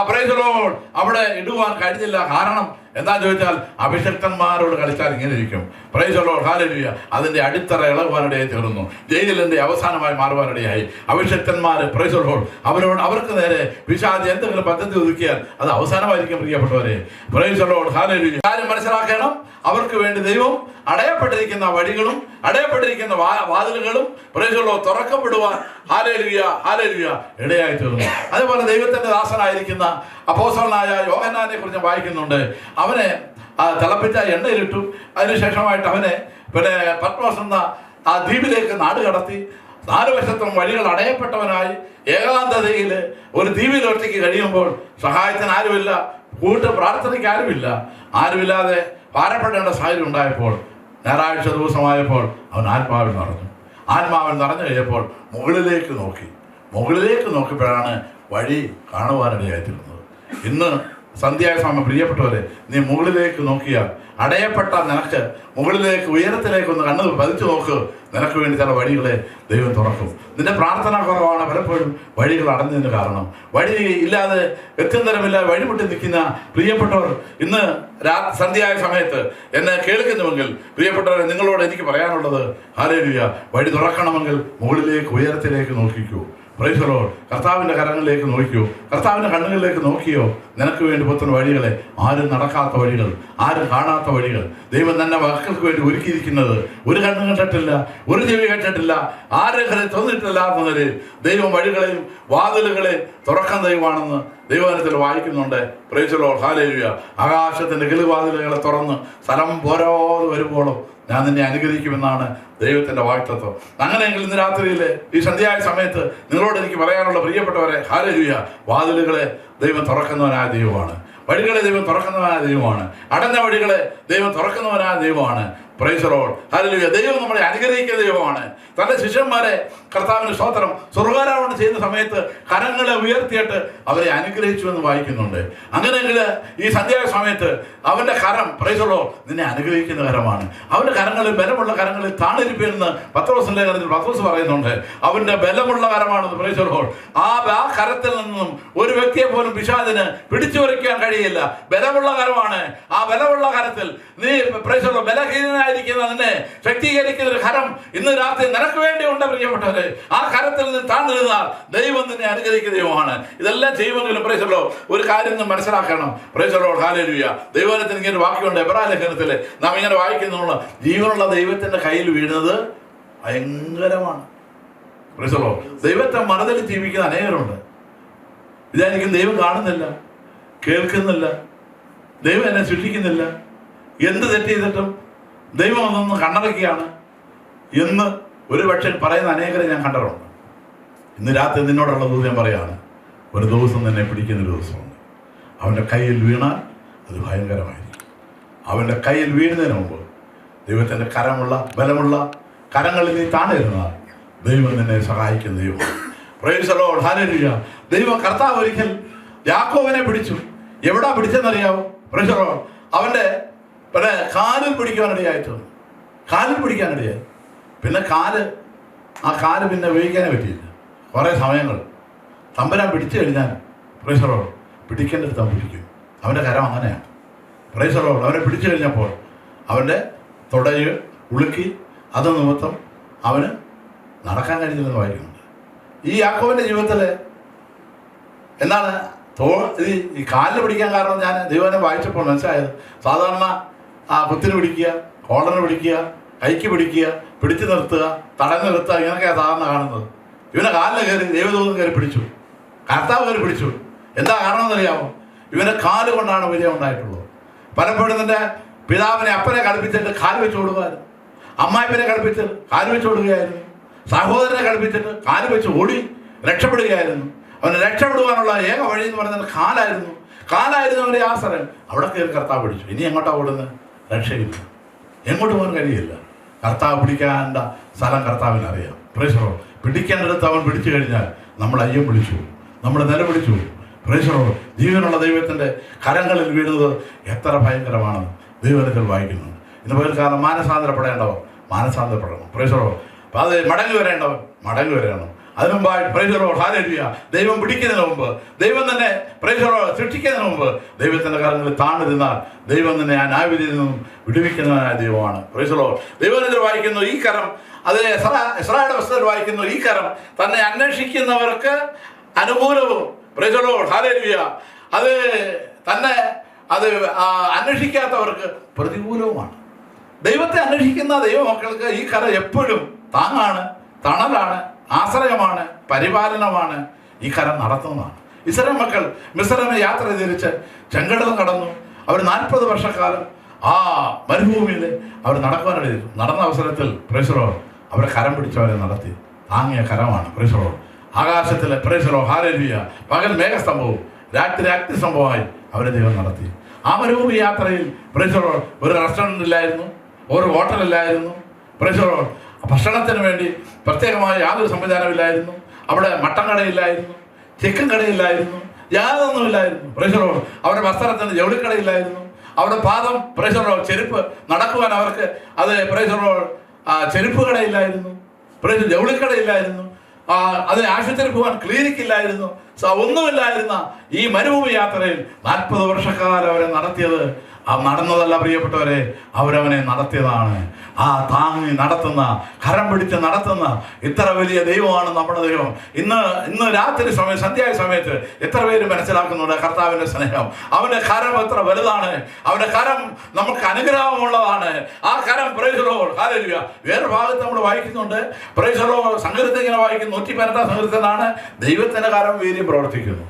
പ്രൈസ് ദി ലോർഡ് അവിടെ ഇടുവാൻ കഴിഞ്ഞില്ല. കാരണം എന്താ ചോദിച്ചാൽ അഭിഷക്തന്മാരോട് കളിച്ചാൽ ഇങ്ങനെ ഇരിക്കും. Price the lord hallelujah. അതിന്റെ അടിത്തറ ഇളകുവാനിടയായി തീർന്നു. ജയിലിന്റെ അവസാനമായി മാറുവാനിടയായി. അഭിഷക്തന്മാർ പ്രൈസ് ദി ലോർഡ് അവർക്ക് നേരെ പിശാച് എന്തെങ്കിലും പദ്ധതി ഒതുക്കിയാൽ അത് അവസാനമായിരിക്കും. പ്രിയപ്പെട്ടവരെ, പ്രൈസ് ദി ലോർഡ് ഹല്ലേലൂയ. കാര്യം മനസ്സിലാക്കണം, അവർക്ക് വേണ്ടി ദൈവം അടയപ്പെട്ടിരിക്കുന്ന വഴികളും അടയപ്പെട്ടിരിക്കുന്ന വാതിലുകളും പ്രൈസ് ദി ലോർഡ് തുറക്കപ്പെടുവാൻ ഹല്ലേലൂയ ഹല്ലേലൂയ ഇടയായി തീർന്നു. അതേപോലെ ദൈവത്തിന്റെ ദാസനായിരിക്കുന്ന അപ്പോസ്തലനായ യോഹന്നാനെ കുറിച്ച് വായിക്കുന്നുണ്ട്. അവനെ തിളപ്പിച്ച എണ്ണയിലിട്ടു. അതിനുശേഷമായിട്ട് അവനെ പിന്നെ പത്മോസ് എന്ന ആ ദ്വീപിലേക്ക് നാട് കടത്തി. 4 വശത്തും വഴികൾ അടയപ്പെട്ടവനായി ഏകാന്തതയിൽ ഒരു ദ്വീപിൽ ഒറ്റയ്ക്ക് കഴിയുമ്പോൾ സഹായത്തിന് ആരുമില്ല. കൂട്ട് പ്രാർത്ഥനയ്ക്ക് ആരുമില്ല. ആരുമില്ലാതെ ഭാരപ്പെടേണ്ട സാഹചര്യം ഉണ്ടായപ്പോൾ ഞായറാഴ്ച ദിവസമായപ്പോൾ അവൻ ആത്മാവിൽ നിറഞ്ഞു. ആത്മാവിൽ നിറഞ്ഞു കഴിഞ്ഞപ്പോൾ മുകളിലേക്ക് നോക്കിയപ്പോഴാണ് വഴി കാണുവാനിടയായിത്തീരുന്നത്. ഇന്ന് സന്ധ്യാസമയം പ്രിയപ്പെട്ടവരെ, നീ മുകളിലേക്ക് നോക്കിയാൽ അടയപ്പെട്ട നിനക്ക് മുകളിലേക്ക് ഉയരത്തിലേക്കൊന്ന് കണ്ണ് പതിച്ചു നോക്ക്. നിനക്ക് വേണ്ടി ചില വഴികളെ ദൈവം തുറക്കും. നിന്റെ പ്രാർത്ഥന കുറവാണ് പലപ്പോഴും വഴികൾ അടഞ്ഞതിന് കാരണം. വഴി ഇല്ലാതെ വ്യത്യന്തരമില്ലാതെ വഴിമുട്ടി നിൽക്കുന്ന പ്രിയപ്പെട്ടവർ ഇന്ന് സന്ധ്യയായ സമയത്ത് എന്നെ കേൾക്കുന്നുവെങ്കിൽ പ്രിയപ്പെട്ടവരെ, നിങ്ങളോട് എനിക്ക് പറയാനുള്ളത്, ഹല്ലേലൂയ, വഴി തുറക്കണമെങ്കിൽ മുകളിലേക്ക് ഉയരത്തിലേക്ക് നോക്കിക്കൂ. Price the Lord. കർത്താവിൻ്റെ കരങ്ങളിലേക്ക് നോക്കിയോ, കർത്താവിൻ്റെ കണ്ണുകളിലേക്ക് നോക്കിയോ. നിനക്ക് വേണ്ടി പുത്തൻ വഴികളെ, ആരും നടക്കാത്ത വഴികൾ, ആരും കാണാത്ത വഴികൾ ദൈവം തന്നെ മക്കൾക്ക് വേണ്ടി ഒരുക്കിയിരിക്കുന്നത്. ഒരു കണ്ണ് കണ്ടിട്ടില്ല, ഒരു ചെവി കേട്ടിട്ടില്ല, ആരെങ്കിലും തോന്നിയിട്ടില്ലാത്ത നിലയിൽ ദൈവം വഴികളെയും വാതിലുകളെ തുറക്കാൻ ദൈവമാണെന്ന് ദൈവവചനത്തിൽ വായിക്കുന്നുണ്ട്. Price the lord. ഹല്ലേലൂയ. ആകാശത്തിൻ്റെ കിളിവാതിലുകളെ തുറന്ന് സ്ഥലം പോരാതെ വരുമ്പോഴും ഞാൻ നിന്നെ അനുഗ്രഹിക്കുമെന്നാണ് ദൈവത്തിൻ്റെ വാഗ്ദത്തം. അങ്ങനെയെങ്കിൽ ഇന്ന് രാത്രിയിൽ ഈ സന്ധ്യയായ സമയത്ത് നിങ്ങളോട് എനിക്ക് പറയാനുള്ള പ്രിയപ്പെട്ടവരെ, ഹല്ലേലൂയ, വാതിലുകളെ ദൈവം തുറക്കുന്നവനായ ദൈവമാണ്. വഴികളെ ദൈവം തുറക്കുന്നവനായ ദൈവമാണ്. അടഞ്ഞ വഴികളെ ദൈവം തുറക്കുന്നവനായ ദൈവമാണ്. Price the lord. ഹല്ലേലൂയ. ദൈവം നമ്മളെ അനുഗ്രഹിക്കുന്ന ദൈവമാണ്. തൻ്റെ ശിഷ്യന്മാരെ കർത്താവിന് സ്തോത്രം സ്വർഗ്ഗാരോഹണം ചെയ്യുന്ന സമയത്ത് കരങ്ങളെ ഉയർത്തിയിട്ട് അവരെ അനുഗ്രഹിച്ചു എന്ന് വായിക്കുന്നുണ്ട്. അങ്ങനെയെങ്കിൽ ഈ സന്ധ്യായ സമയത്ത് അവൻ്റെ കരം, പ്രൈസ് ദി ലോർഡ്, നിന്നെ അനുഗ്രഹിക്കുന്ന കരമാണ്. അവൻ്റെ കരങ്ങളിൽ, ബലമുള്ള കരങ്ങളിൽ താണിരിപ്പിയെന്ന് പത്രോസിന്റെ ലേഖനത്തിൽ പത്രോസ് പറയുന്നുണ്ട്. അവൻ്റെ ബലമുള്ള കരമാണെന്ന്. Price the Lord. ആ കരത്തിൽ നിന്നും ഒരു വ്യക്തിയെ പോലും പിശാചിന് പിടിച്ചു വരയ്ക്കാൻ കഴിയില്ല. ബലമുള്ള കരമാണ്. ആ ബലമുള്ള കരത്തിൽ നീ, പ്രൈസ് ദി ലോർഡ്, ബലഹീനനായിരിക്കുന്ന നിന്നെ ശക്തീകരിക്കുന്ന ഒരു കരം ഇന്ന് രാത്രി നിനക്ക് വേണ്ടി ഉണ്ട് പ്രിയപ്പെട്ടവരെ. ആ കരത്തിൽ നിന്ന് താഴ്ന്നിരുന്നാൽ ദൈവം നിന്നെ അനുഗ്രഹിക്കുന്ന ദൈവമാണ്. ഇതെല്ലാം ചെയ്യുമെങ്കിലും പ്രൈസ് ദി ലോർഡ്, ഒരു കാര്യം ഒന്ന് മനസ്സിലാക്കണം. Price the lord. ഹല്ലേലൂയ. ദൈവവചനത്തിൽ ഇങ്ങനെ ഒരു വാക്യമുണ്ട്, എബ്രായ ലേഖനത്തിൽ നാം ഇങ്ങനെ വായിക്കുന്നുള്ള, ജീവനുള്ള ദൈവത്തിന്റെ കയ്യിൽ വീഴുന്നത് ഭയങ്കരമാണ്. Price the Lord. ദൈവത്തെ മറുതൽ ജീവിക്കുന്ന അനേകരുണ്ട്. ഇതായിരിക്കും ദൈവം കാണുന്നില്ല, കേൾക്കുന്നില്ല, ദൈവം എന്നെ സൃഷ്ടിക്കുന്നില്ല, എന്ത് തെറ്റ് ചെയ്തിട്ടും ദൈവം അതൊന്ന് കണ്ണടക്കുകയാണ് എന്ന് ഒരു പക്ഷേ പറയുന്ന അനേകരെ ഞാൻ കണ്ടിട്ടുണ്ട്. ഇന്ന് രാത്രി നിന്നോടുള്ള ദൂത് ഞാൻ പറയാണ്, ഒരു ദിവസം നിന്നെ പിടിക്കുന്നൊരു ദിവസമുണ്ട്. അവൻ്റെ കയ്യിൽ വീണാൽ അത് ഭയങ്കരമായിരിക്കും. അവൻ്റെ കയ്യിൽ വീഴുന്നതിന് മുമ്പ് ദൈവത്തിൻ്റെ കരമുള്ള, ബലമുള്ള കരങ്ങളിൽ നീ താണിരുന്നാൽ ദൈവം നിന്നെ സഹായിക്കുന്ന ദൈവം. Price the lord. ഹല്ലേലൂയ. ദൈവം കർത്താവ് ഒരിക്കൽ യാക്കോബിനെ പിടിച്ചു. എവിടാ പിടിച്ചെന്നറിയാവോ? Price the Lord. അവൻ്റെ കാലിൽ പിടിക്കാനിടയായിട്ട്, കാലിൽ പിടിക്കാനിടയായി. പിന്നെ ആ കാല് പിന്നെ ഉപയോഗിക്കാനേ പറ്റിയില്ല. കുറേ സമയങ്ങൾ തമ്പുരാൻ പിടിച്ചു കഴിഞ്ഞാൽ, പ്രൈസ് ദി ലോർഡ്, പിടിക്കേണ്ടടുത്ത് അവൻ പിടിക്കും. അവൻ്റെ കരം അങ്ങനെയാണ്. Price the Lord. അവനെ പിടിച്ചു കഴിഞ്ഞപ്പോൾ അവൻ്റെ തുടയിൽ ഉളുക്കി, അത് നിമിത്തം അവന് നടക്കാൻ കഴിഞ്ഞില്ലെന്ന് വായിക്കുന്നുണ്ട്. ഈ യാക്കോബിൻ്റെ ജീവിതത്തിൽ എന്താണ് ഈ കാലിൽ പിടിക്കാൻ കാരണം ഞാൻ ദൈവനെ വായിച്ചപ്പോൾ മനസ്സിലായത്, സാധാരണ കുത്തിന് പിടിക്കുക, കോളറിന് പിടിക്കുക, കൈക്ക് പിടിക്കുക, പിടിച്ചു നിർത്തുക, തടഞ്ഞു നിർത്തുക, ഇങ്ങനെയൊക്കെയാണ് സാധാരണ കാണുന്നത്. ഇവനെ കാലിൽ കയറി ദൈവദൂതൻ കയറി പിടിച്ചു, കർത്താവ് കയറി പിടിച്ചു. എന്താ കാരണം എന്നറിയാമോ? ഇവൻ്റെ കാല് കൊണ്ടാണ് വിജയം ഉണ്ടായിട്ടുള്ളത്. പലപ്പോഴും നിന്റെ പിതാവിനെ, അപ്പനെ കളിപ്പിച്ചിട്ട് കാല് വെച്ച് കൊടുക്കുമായിരുന്നു, അമ്മായിപ്പനെ കളിപ്പിച്ച് കാല് വെച്ച് കൊടുക്കുകയായിരുന്നു, സഹോദരനെ കളിപ്പിച്ചിട്ട് കാല് വെച്ച് ഓടി രക്ഷപ്പെടുകയായിരുന്നു. അവന് രക്ഷപ്പെടുവാനുള്ള ഏക വഴി എന്ന് പറയുന്നത് കാലായിരുന്നു. അവൻ്റെ ആശ്രയം. അവിടെ കയറി കർത്താവ് പിടിച്ചു. ഇനി എങ്ങോട്ടാണ് ഓടുന്നത്? രക്ഷയില്ല, എങ്ങോട്ട് പോകാൻ കഴിയില്ല. കർത്താവ് പിടിക്കേണ്ട സ്ഥലം കർത്താവിന് അറിയാം. Price the Lord. പിടിക്കേണ്ടടുത്ത് അവൻ പിടിച്ചു കഴിഞ്ഞാൽ നമ്മൾ അയ്യം പിടിച്ചു, നമ്മൾ നിലപിടിച്ചു. Price the Lord. ജീവനുള്ള ദൈവത്തിൻ്റെ കരങ്ങളിൽ വീഴുന്നത് എത്ര ഭയങ്കരമാണെന്ന് ദൈവത്തിൽ വായിക്കുന്നുണ്ട്. ഇന്ന് പകൽക്കാലം മാനസാന്തരപ്പെടേണ്ടവർ മാനസാന്തരപ്പെടണം. Praise the lord. അത് മടങ്ങി വരേണ്ടവൻ മടങ്ങി വരണം. അതിനു മുമ്പായി പ്രൈസ് ദി ലോർഡ്. ഹല്ലേലൂയ. ദൈവം പിടിക്കുന്നതിന് മുമ്പ്, ദൈവം തന്നെ പ്രൈസ് ദി ലോർഡ് സൃഷ്ടിക്കുന്നതിന് മുമ്പ് ദൈവത്തിൻ്റെ കരങ്ങളിൽ താണിരുന്നാൽ ദൈവം തന്നെ ആ ന്യായവിധിയിൽ നിന്നും വിടുവിക്കുന്നതിനായ ദൈവമാണ്. Price the Lord. ദൈവത്തിൽ വായിക്കുന്നു ഈ കരം, അത് എസ്രായുടെ പുസ്തകത്തിൽ വായിക്കുന്നു, ഈ കരം തന്നെ അന്വേഷിക്കുന്നവർക്ക് അനുകൂലവും, പ്രൈസ് ദി ലോർഡ്, ഹല്ലേലൂയ, അത് തന്നെ അത് അന്വേഷിക്കാത്തവർക്ക് പ്രതികൂലവുമാണ്. ദൈവത്തെ അന്വേഷിക്കുന്ന ദൈവമക്കൾക്ക് ഈ കരം എപ്പോഴും താങ്ങാണ്, തണലാണ്, ആശ്രയമാണ്, പരിപാലനമാണ്. ഈ കരം നടത്തുന്നതാണ്. ഇസ്രായേൽ മക്കൾ മിസ്രൈമിൽ യാത്ര തിരിച്ച് ചെങ്കടൽ കടന്നു. അവർ 40 വർഷക്കാലം ആ മരുഭൂമിയിൽ അവർ നടക്കുവാനിടയിൽ നടന്ന അവസരത്തിൽ പ്രൈസ് ദി ലോർഡ് അവരെ കരം പിടിച്ചവരെ നടത്തി താങ്ങിയ കരമാണ്. Praise the lord. ആകാശത്തിലെ പ്രൈസ് ദി ലോർഡ്, ഹല്ലേലൂയ, പകൽ മേഘസ്തംഭവും രാത്രി അഗ്നിസ്തംഭവുമായി അവരെ ദൈവം നടത്തി. ആ മരുഭൂമി യാത്രയിൽ പ്രൈസ് ദി ലോർഡ് ഒരു റെസ്റ്റോറൻ്റ് ഇല്ലായിരുന്നു, ഒരു ഹോട്ടലില്ലായിരുന്നു. പ്രൈസ് ദി ലോർഡ് ഭക്ഷണത്തിന് വേണ്ടി പ്രത്യേകമായ യാതൊരു സംവിധാനമില്ലായിരുന്നു. അവിടെ മട്ടൻ കടയില്ലായിരുന്നു, ചിക്കൻ കടയില്ലായിരുന്നു, യാതൊന്നുമില്ലായിരുന്നു. പ്രൈസ് ദി ലോർഡ് അവരുടെ വസ്ത്രത്തിന് ജൗളിക്കടയില്ലായിരുന്നു. അവരുടെ പാദം പ്രൈസ് ദി ലോർഡ് ചെരുപ്പ് നടക്കുവാൻ അവർക്ക് അത് പ്രൈസ് ദി ലോർഡ് ചെരുപ്പ് കടയില്ലായിരുന്നു, പ്രൈസ് ജൗളിക്കടയില്ലായിരുന്നു, അത് ആശുപത്രി പോകാൻ ക്ലിനിക്കില്ലായിരുന്നു, ഒന്നുമില്ലായിരുന്ന ഈ മരുഭൂമി യാത്രയിൽ 40 വർഷക്കാലം അവരെ നടത്തിയത് നടന്നതല്ല പ്രിയപ്പെട്ടവരെ, അവരവനെ നടത്തിയതാണ്. ആ താങ്ങി നടത്തുന്ന, കരം പിടിച്ച് നടത്തുന്ന ഇത്ര വലിയ ദൈവമാണ് നമ്മുടെ ദൈവം. ഇന്ന് രാത്രി സമയം, സന്ധ്യായ സമയത്ത് എത്ര പേര് മനസ്സിലാക്കുന്നുണ്ട് കർത്താവിൻ്റെ സ്നേഹം? അവൻ്റെ കരം എത്ര വലുതാണ്, അവൻ്റെ കരം നമുക്ക് അനുഗ്രഹമുള്ളതാണ്. ആ കരം പ്രൈസ് ദി ലോർഡ് ഹല്ലേലൂയ. വേറെ ഭാഗത്ത് നമ്മൾ വായിക്കുന്നുണ്ട്, പ്രൈസ് ദി ലോർഡ് സങ്കീർത്തനം ഇങ്ങനെ വായിക്കുന്നു, 118 സങ്കീർത്തനമാണ്, ദൈവത്തിൻ്റെ കരം വീര്യം പ്രവർത്തിക്കുന്നു,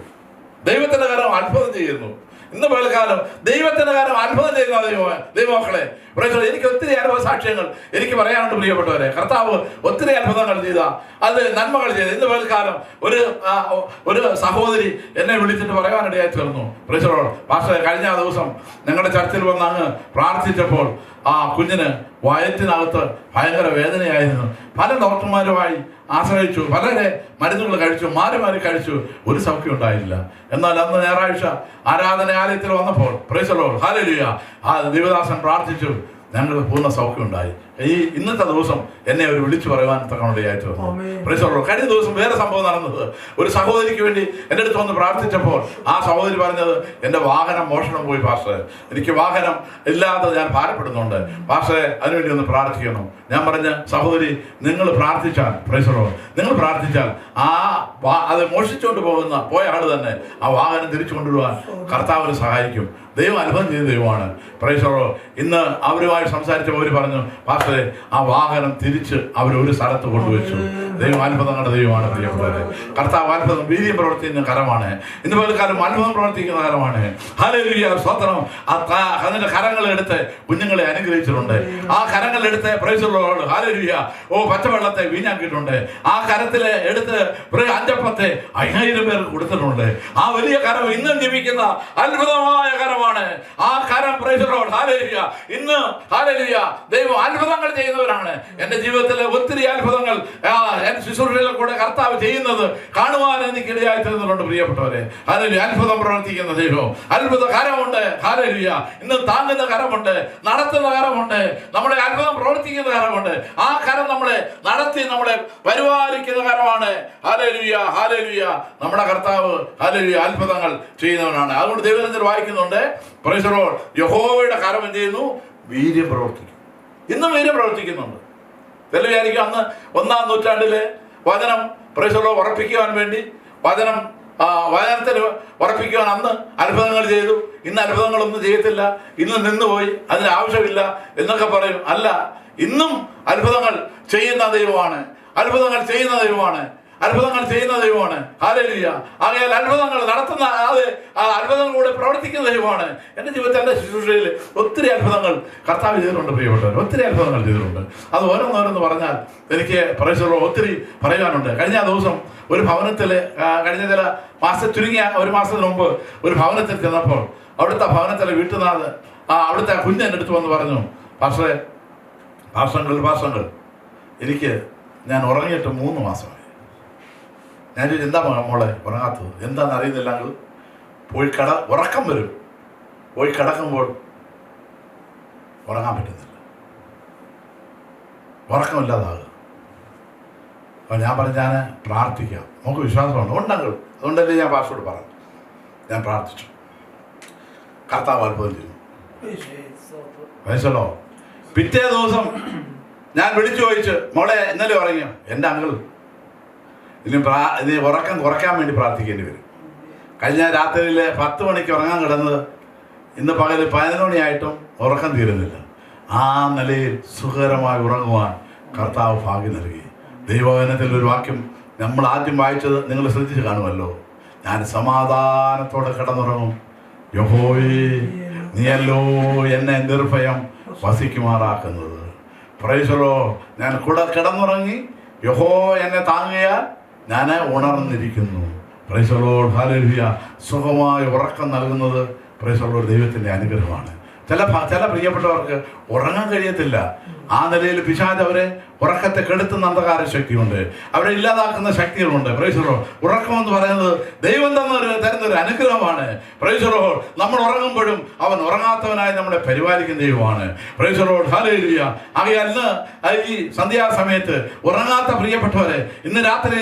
ദൈവത്തിൻ്റെ കരം അത്ഭുതം ചെയ്യുന്നു. ഇന്ന് പകൽക്കാലം ദൈവത്തിൻ്റെ കാര്യം അത്ഭുതം ചെയ്യുന്ന ദൈവമക്കളെ പ്രൈസ്. എനിക്ക് ഒത്തിരി അനുഭവ സാക്ഷ്യങ്ങൾ എനിക്ക് പറയാനുണ്ട് പ്രിയപ്പെട്ടവരെ. കർത്താവ് ഒത്തിരി അത്ഭുതങ്ങൾ ചെയ്ത, അത് നന്മകൾ ചെയ്ത. ഇന്ന് പകൽക്കാലം ഒരു സഹോദരി എന്നെ വിളിച്ചിട്ട് പറയാനിടയായി തീർന്നു. പ്രൈസ് ദി ലോർഡ് പാസ്റ്റർ, കഴിഞ്ഞ ദിവസം ഞങ്ങളുടെ ചർച്ചിൽ വന്ന് അങ്ങ് പ്രാർത്ഥിച്ചപ്പോൾ ആ കുഞ്ഞിന് വയറ്റിനകത്ത് ഭയങ്കര വേദനയായിരുന്നു. പല ഡോക്ടർമാരുമായി ആശ്രയിച്ചു, വളരെ മരുന്നുകൾ കഴിച്ചു, മാറി കഴിച്ചു, ഒരു സൗഖ്യം ഉണ്ടായില്ല. എന്നാൽ അന്ന് ഞായറാഴ്ച ആരാധനാലയത്തിൽ വന്നപ്പോൾ പ്രൈസ് ദി ലോർഡ് ഹല്ലേലൂയ ആ ദൈവദാസൻ പ്രാർത്ഥിച്ചു, ഞങ്ങൾക്ക് പൂർണ്ണ സൗഖ്യം ഉണ്ടായി. ഇന്നത്തെ ദിവസം എന്നെ അവർ വിളിച്ചു പറയുവാൻ തക്കണയായിട്ട് വന്നു. Price the Lord. കഴിഞ്ഞ ദിവസം വേറെ സംഭവം നടന്നത്, ഒരു സഹോദരിക്ക് വേണ്ടി എൻ്റെ അടുത്ത് വന്ന് പ്രാർത്ഥിച്ചപ്പോൾ ആ സഹോദരി പറഞ്ഞത്, എൻ്റെ വാഹനം മോഷണം പോയി പാസ്റ്റർ, എനിക്ക് വാഹനം ഇല്ലാതെ ഞാൻ ഭാരപ്പെടുന്നുണ്ട് പാസ്റ്ററെ, അതിനുവേണ്ടി ഒന്ന് പ്രാർത്ഥിക്കണം. ഞാൻ പറഞ്ഞ സഹോദരി, നിങ്ങൾ പ്രാർത്ഥിച്ചാൽ പ്രൈസ് ദി ലോർഡ്, നിങ്ങൾ പ്രാർത്ഥിച്ചാൽ അത് മോഷിച്ചുകൊണ്ട് പോയ ആൾ തന്നെ ആ വാഹനം തിരിച്ചു കൊണ്ടുവരുവാൻ കർത്താവിന് സഹായിക്കും. ദൈവം അത്ഭുതം ചെയ്ത ദൈവമാണ്. Price the Lord. ഇന്ന് അവരുമായി സംസാരിച്ചപ്പോൾ അവർ പറഞ്ഞു, പാസ്റ്ററെ ആ വാഹനം തിരിച്ച് അവരൊരു സ്ഥലത്ത് കൊണ്ടുവച്ചു. ദൈവം അത്ഭുതങ്ങളുടെ ദൈവമാണ് പ്രിയപ്പെട്ടവരെ. കർത്താവ് അത്ഭുതം വീര്യം പ്രവർത്തിക്കുന്ന കരമാണ്. ഇന്ന് പകൽക്കാലം അത്ഭുതം പ്രവർത്തിക്കുന്ന കരമാണ്. ഹല്ലേലൂയ സ്തോത്രം. അതിന്റെ കരങ്ങളെടുത്ത് കുഞ്ഞുങ്ങളെ അനുഗ്രഹിച്ചിട്ടുണ്ട്. ആ കരങ്ങളെടുത്ത് പ്രൈസ് ദി ലോർഡ് ഹല്ലേലൂയ പച്ചവെള്ളത്തെ വീഞ്ഞാക്കിയിട്ടുണ്ട്. ആ കരത്തിലെ എടുത്ത് 5 അപ്പത്തെ 5000 പേർക്ക് കൊടുത്തിട്ടുണ്ട്. ആ വലിയ കരം ഇന്നും ജീവിക്കുന്ന അത്ഭുതമായ കരമാണ്. ആ കരം പ്രൈസ് ദി ലോർഡ് ഹല്ലേലൂയ. ഇന്ന് ഹല്ലേലൂയ ദൈവം അത്ഭുതങ്ങൾ ചെയ്യുന്നവരാണ്. എൻ്റെ ജീവിതത്തിലെ ഒത്തിരി അത്ഭുതങ്ങൾ ശുശ്രൂഷയിലെ കൂടെ കർത്താവ് ചെയ്യുന്നത് കാണുവാൻ എനിക്കിടയായി തീർന്നിട്ടുണ്ട് പ്രിയപ്പെട്ടവരെ. ഹല്ലേലൂയ. അത്ഭുതം പ്രവർത്തിക്കുന്ന ദൈവം, അത്ഭുത കരമുണ്ട്. ഹല്ലേലൂയ. ഇന്ന് താങ്ങുന്ന കരമുണ്ട്, നടത്തുന്ന കരമുണ്ട്, നമ്മളെ അത്ഭുതം പ്രവർത്തിക്കുന്ന കരമുണ്ട്. ആ കരം നമ്മളെ നടത്തി നമ്മളെ പരിപാലിക്കുന്ന കരമാണ്. Hallelujah hallelujah. നമ്മുടെ കർത്താവ് ഹല്ലേലൂയ അത്ഭുതങ്ങൾ ചെയ്യുന്നവനാണ്. അതുകൊണ്ട് ദൈവത്തിൽ വായിക്കുന്നുണ്ട്, പ്രൈസ് ദി ലോർഡ്, യഹോവയുടെ കരം എന്ത് ചെയ്യുന്നു? വീര്യം പ്രവർത്തിക്കും. ഇന്നും വീര്യം പ്രവർത്തിക്കുന്നുണ്ട്. ചില വിചാരിക്കും അന്ന് 1-ാം നൂറ്റാണ്ടിലെ വചനം പ്രൈസ് ദി ലോർഡ് ഉറപ്പിക്കുവാൻ വേണ്ടി വചനത്തിൽ ഉറപ്പിക്കുവാൻ അന്ന് അത്ഭുതങ്ങൾ ചെയ്തു, ഇന്ന് അത്ഭുതങ്ങളൊന്നും ചെയ്യത്തില്ല, ഇന്ന് നിന്നുപോയി, അതിന് ആവശ്യമില്ല എന്നൊക്കെ പറയും. അല്ല, ഇന്നും അത്ഭുതങ്ങൾ ചെയ്യുന്ന ദൈവമാണ്, അത്ഭുതങ്ങൾ ചെയ്യുന്ന ദൈവമാണ്, അത്ഭുതങ്ങൾ ചെയ്യുന്ന ദൈവമാണ്. ഹല്ലേലൂയ. ആകയാൽ അത്ഭുതങ്ങൾ നടത്തുന്ന അത്ഭുതങ്ങളിലൂടെ പ്രവർത്തിക്കുന്ന ദൈവമാണ്. എൻ്റെ ജീവിതത്തിൽ എൻ്റെ ശുശ്രൂഷയിൽ ഒത്തിരി അത്ഭുതങ്ങൾ കർത്താവ് ചെയ്തിട്ടുണ്ട് പ്രിയപ്പെട്ടവർ, ഒത്തിരി അത്ഭുതങ്ങൾ ചെയ്തിട്ടുണ്ട്. അത് ഓരോന്നോരോന്ന് പറഞ്ഞാൽ എനിക്ക് പ്രൈസ് ഒത്തിരി പറയാനുണ്ട്. കഴിഞ്ഞ ദിവസം ഒരു ഭവനത്തിൽ കഴിഞ്ഞ ചില ചുരുങ്ങിയ ഒരു മാസത്തിന് മുമ്പ് ഒരു ഭവനത്തിൽ ചെന്നപ്പോൾ അവിടുത്തെ ഭവനത്തിലെ വീട്ടുനാഥ് അവിടുത്തെ കുഞ്ഞ് എൻ്റെ അടുത്ത് വന്ന് പറഞ്ഞു, പാസ്റ്ററെ പാർശ്വങ്ങൾ ഞാൻ ഉറങ്ങിയിട്ട് 3 മാസമായി. ഞാൻ എന്താ മോളെ ഉറങ്ങാത്തത്? എന്താണെന്ന് അറിയുന്നില്ലെങ്കിൽ ഉറക്കം വരും, പോയി കിടക്കുമ്പോൾ ഉറങ്ങാൻ പറ്റുന്നില്ല, ഉറക്കമില്ലാതാകുക. അപ്പോൾ ഞാൻ പറഞ്ഞു, ഞാൻ പ്രാർത്ഥിക്കാം, നമുക്ക് വിശ്വാസമുണ്ട് ഉണ്ടെങ്കിൽ. അതുകൊണ്ടല്ലേ ഞാൻ പാസ്റ്ററോട് പറഞ്ഞു, ഞാൻ പ്രാർത്ഥിച്ചു, കർത്താവ് അത്ഭുതം ചെയ്തു. വയസ്സല്ലോ. പിറ്റേ ദിവസം ഞാൻ വിളിച്ചു ചോദിച്ചു, മോളെ ഇന്നലെ ഉറങ്ങിയോ? എൻ്റെ അങ്കിൾ ഇനി ഉറക്കം കുറയ്ക്കാൻ വേണ്ടി പ്രാർത്ഥിക്കേണ്ടി വരും. കഴിഞ്ഞ രാത്രിയിൽ 10 മണിക്ക് ഉറങ്ങാൻ കിടന്നത് ഇന്ന് പകൽ 11 മണിയായിട്ടും ഉറക്കം തീരുന്നില്ല. ആ നിലയിൽ സുഖകരമായി ഉറങ്ങുവാൻ കർത്താവ് ഭാഗ്യം നൽകി. ദൈവവചനത്തിൽ ഒരു വാക്യം നമ്മൾ ആദ്യം വായിച്ചത് നിങ്ങൾ ശ്രദ്ധിച്ച് കാണുമല്ലോ, ഞാൻ സമാധാനത്തോടെ കിടന്നുറങ്ങും, യഹോവേ നീയല്ലോ എന്നെ നിർഭയം വസിക്കുമാറാക്കുന്നത്. Price the Lord. ഞാൻ കൂടെ കിടന്നുറങ്ങി, യഹോവ എന്നെ താങ്ങിയാൽ ഞാൻ ഉണർന്നിരിക്കുന്നു. Praise the lord. ഹല്ലേലൂയ. സുഖമായ ഉറക്കം നൽകുന്നത് പ്രൈസുള്ള ദൈവത്തിൻ്റെ അനുഗ്രഹമാണ്. ചില പ്രിയപ്പെട്ടവർക്ക് ഉറങ്ങാൻ കഴിയത്തില്ല. ആ നിലയിൽ പിശാച് അവരെ ഉറക്കത്തെ കെടുത്തുന്ന അന്ധകാര ശക്തിയുണ്ട്, അവരെ ഇല്ലാതാക്കുന്ന ശക്തികളുണ്ട്. Price the Lord. ഉറക്കം എന്ന് പറയുന്നത് ദൈവം തരുന്നൊരു അനുഗ്രഹമാണ്. Price the Lord. നമ്മൾ ഉറങ്ങുമ്പോഴും അവൻ ഉറങ്ങാത്തവനായി നമ്മളെ പരിപാലിക്കുന്ന ദൈവമാണ്. Price the lord. ഹല്ലേലൂയ. ആകയാൽ ഇന്ന് ഈ സന്ധ്യാസമയത്ത് ഉറങ്ങാത്ത പ്രിയപ്പെട്ടവരെ, ഇന്ന് രാത്രി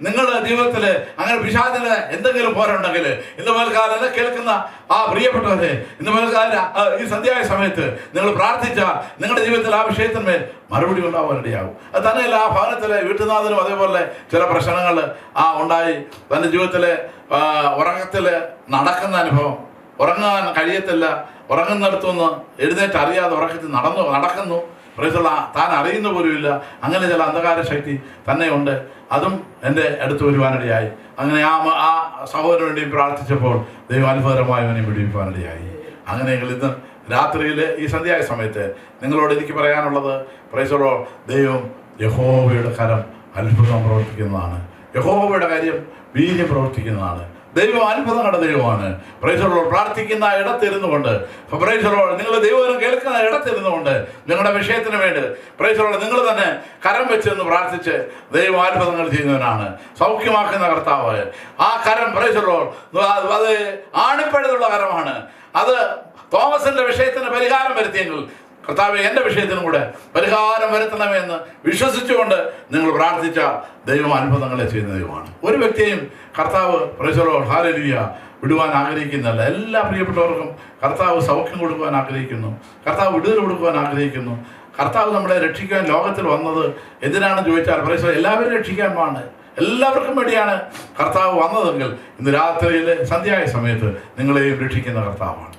നിങ്ങളുടെ ജീവിതത്തിൽ അങ്ങനെ പിശാചിന് എന്തെങ്കിലും പോരുണ്ടെങ്കിൽ ഇന്ന് പൽക്കാലം കേൾക്കുന്ന ആ പ്രിയപ്പെട്ടവരെ, ഇന്ന് പൽക്കാലം ഈ സന്ധ്യായ സമയത്ത് നിങ്ങൾ പ്രാർത്ഥിച്ചാൽ നിങ്ങളുടെ ജീവിതത്തിൽ ആ വിഷയത്തിന്മേൽ മറുപടി ഉണ്ടാവാനിടയാകും. അത് തന്നെയല്ല, ആ ഭവനത്തിലെ വീട്ടുനാഥനും അതേപോലെ ചില പ്രശ്നങ്ങൾ ഉണ്ടായി. തൻ്റെ ജീവിതത്തിലെ ഉറക്കത്തിൽ നടക്കുന്ന അനുഭവം, ഉറങ്ങാൻ കഴിയത്തില്ല, ഉറങ്ങുന്നിടത്തുനിന്ന് എഴുന്നേറ്റ് അറിയാതെ ഉറക്കത്തിൽ നടക്കുന്നു. പ്രൈസുള്ള താൻ അറിയുന്ന പോലുമില്ല. അങ്ങനെ ചില അന്ധകാര ശക്തി തന്നെ ഉണ്ട്. അതും എൻ്റെ അടുത്ത് വരുവാനിടയായി. അങ്ങനെ ആ സഹോദരന് വേണ്ടി പ്രാർത്ഥിച്ചപ്പോൾ ദൈവം അത്ഭുതകരമായി അവനെ വിടുവിപ്പാനിടയായി. അങ്ങനെയെങ്കിൽ ഇന്ന് രാത്രിയിൽ ഈ സന്ധ്യായ സമയത്ത് നിങ്ങളോട് എനിക്ക് പറയാനുള്ളത്, പ്രൈസറോ, ദൈവം യഹോവയുടെ കരം അത്ഭുതം പ്രവർത്തിക്കുന്നതാണ്. യഹോവയുടെ കാര്യം വീര്യം പ്രവർത്തിക്കുന്നതാണ്. ദൈവം അത്ഭുതങ്ങളുടെ ദൈവമാണ്. പ്രൈസറോ, പ്രാർത്ഥിക്കുന്ന ഇടത്തിരുന്നു കൊണ്ട്, പ്രൈസറോ, നിങ്ങൾ ദൈവം കേൾക്കുന്ന ഇടത്തിരുന്നു കൊണ്ട് നിങ്ങളുടെ വിഷയത്തിന് വേണ്ടി പ്രൈസറോ നിങ്ങൾ തന്നെ കരം വെച്ചെന്ന് പ്രാർത്ഥിച്ച് ദൈവം അത്ഭുതങ്ങൾ ചെയ്യുന്നവനാണ്, സൗഖ്യമാക്കുന്ന കർത്താവ്. ആ കരം പ്രൈസറോ അത് ആണിപ്പഴുതുള്ള കരമാണ്. അത് തോമസിന്റെ വിഷയത്തിന് പരിഹാരം വരുത്തിയെങ്കിൽ കർത്താവ് എൻ്റെ വിഷയത്തിനും കൂടെ പരിഹാരം വരുത്തണമെന്ന് വിശ്വസിച്ചുകൊണ്ട് നിങ്ങൾ പ്രാർത്ഥിച്ച ദൈവം അത്ഭുതങ്ങളെ ചെയ്യുന്ന ദൈവമാണ്. ഒരു വ്യക്തിയെയും കർത്താവ് പ്രൈസറോ ഹല്ലേലൂയ വിടുവാൻ ആഗ്രഹിക്കുന്നില്ല. എല്ലാ പ്രിയപ്പെട്ടവർക്കും കർത്താവ് സൗഖ്യം കൊടുക്കുവാൻ ആഗ്രഹിക്കുന്നു, കർത്താവ് വിടുതൽ കൊടുക്കുവാൻ ആഗ്രഹിക്കുന്നു. കർത്താവ് നമ്മളെ രക്ഷിക്കാൻ ലോകത്തിൽ വന്നത് എന്തിനാണെന്ന് ചോദിച്ചാൽ പ്രൈസറോ എല്ലാവരും രക്ഷിക്കാനാണ്, എല്ലാവർക്കും വേണ്ടിയാണ് കർത്താവ് വന്നതെങ്കിൽ ഇന്ന് രാത്രിയിൽ സന്ധ്യായ സമയത്ത് നിങ്ങളെയും രക്ഷിക്കുന്ന കർത്താവാണ്.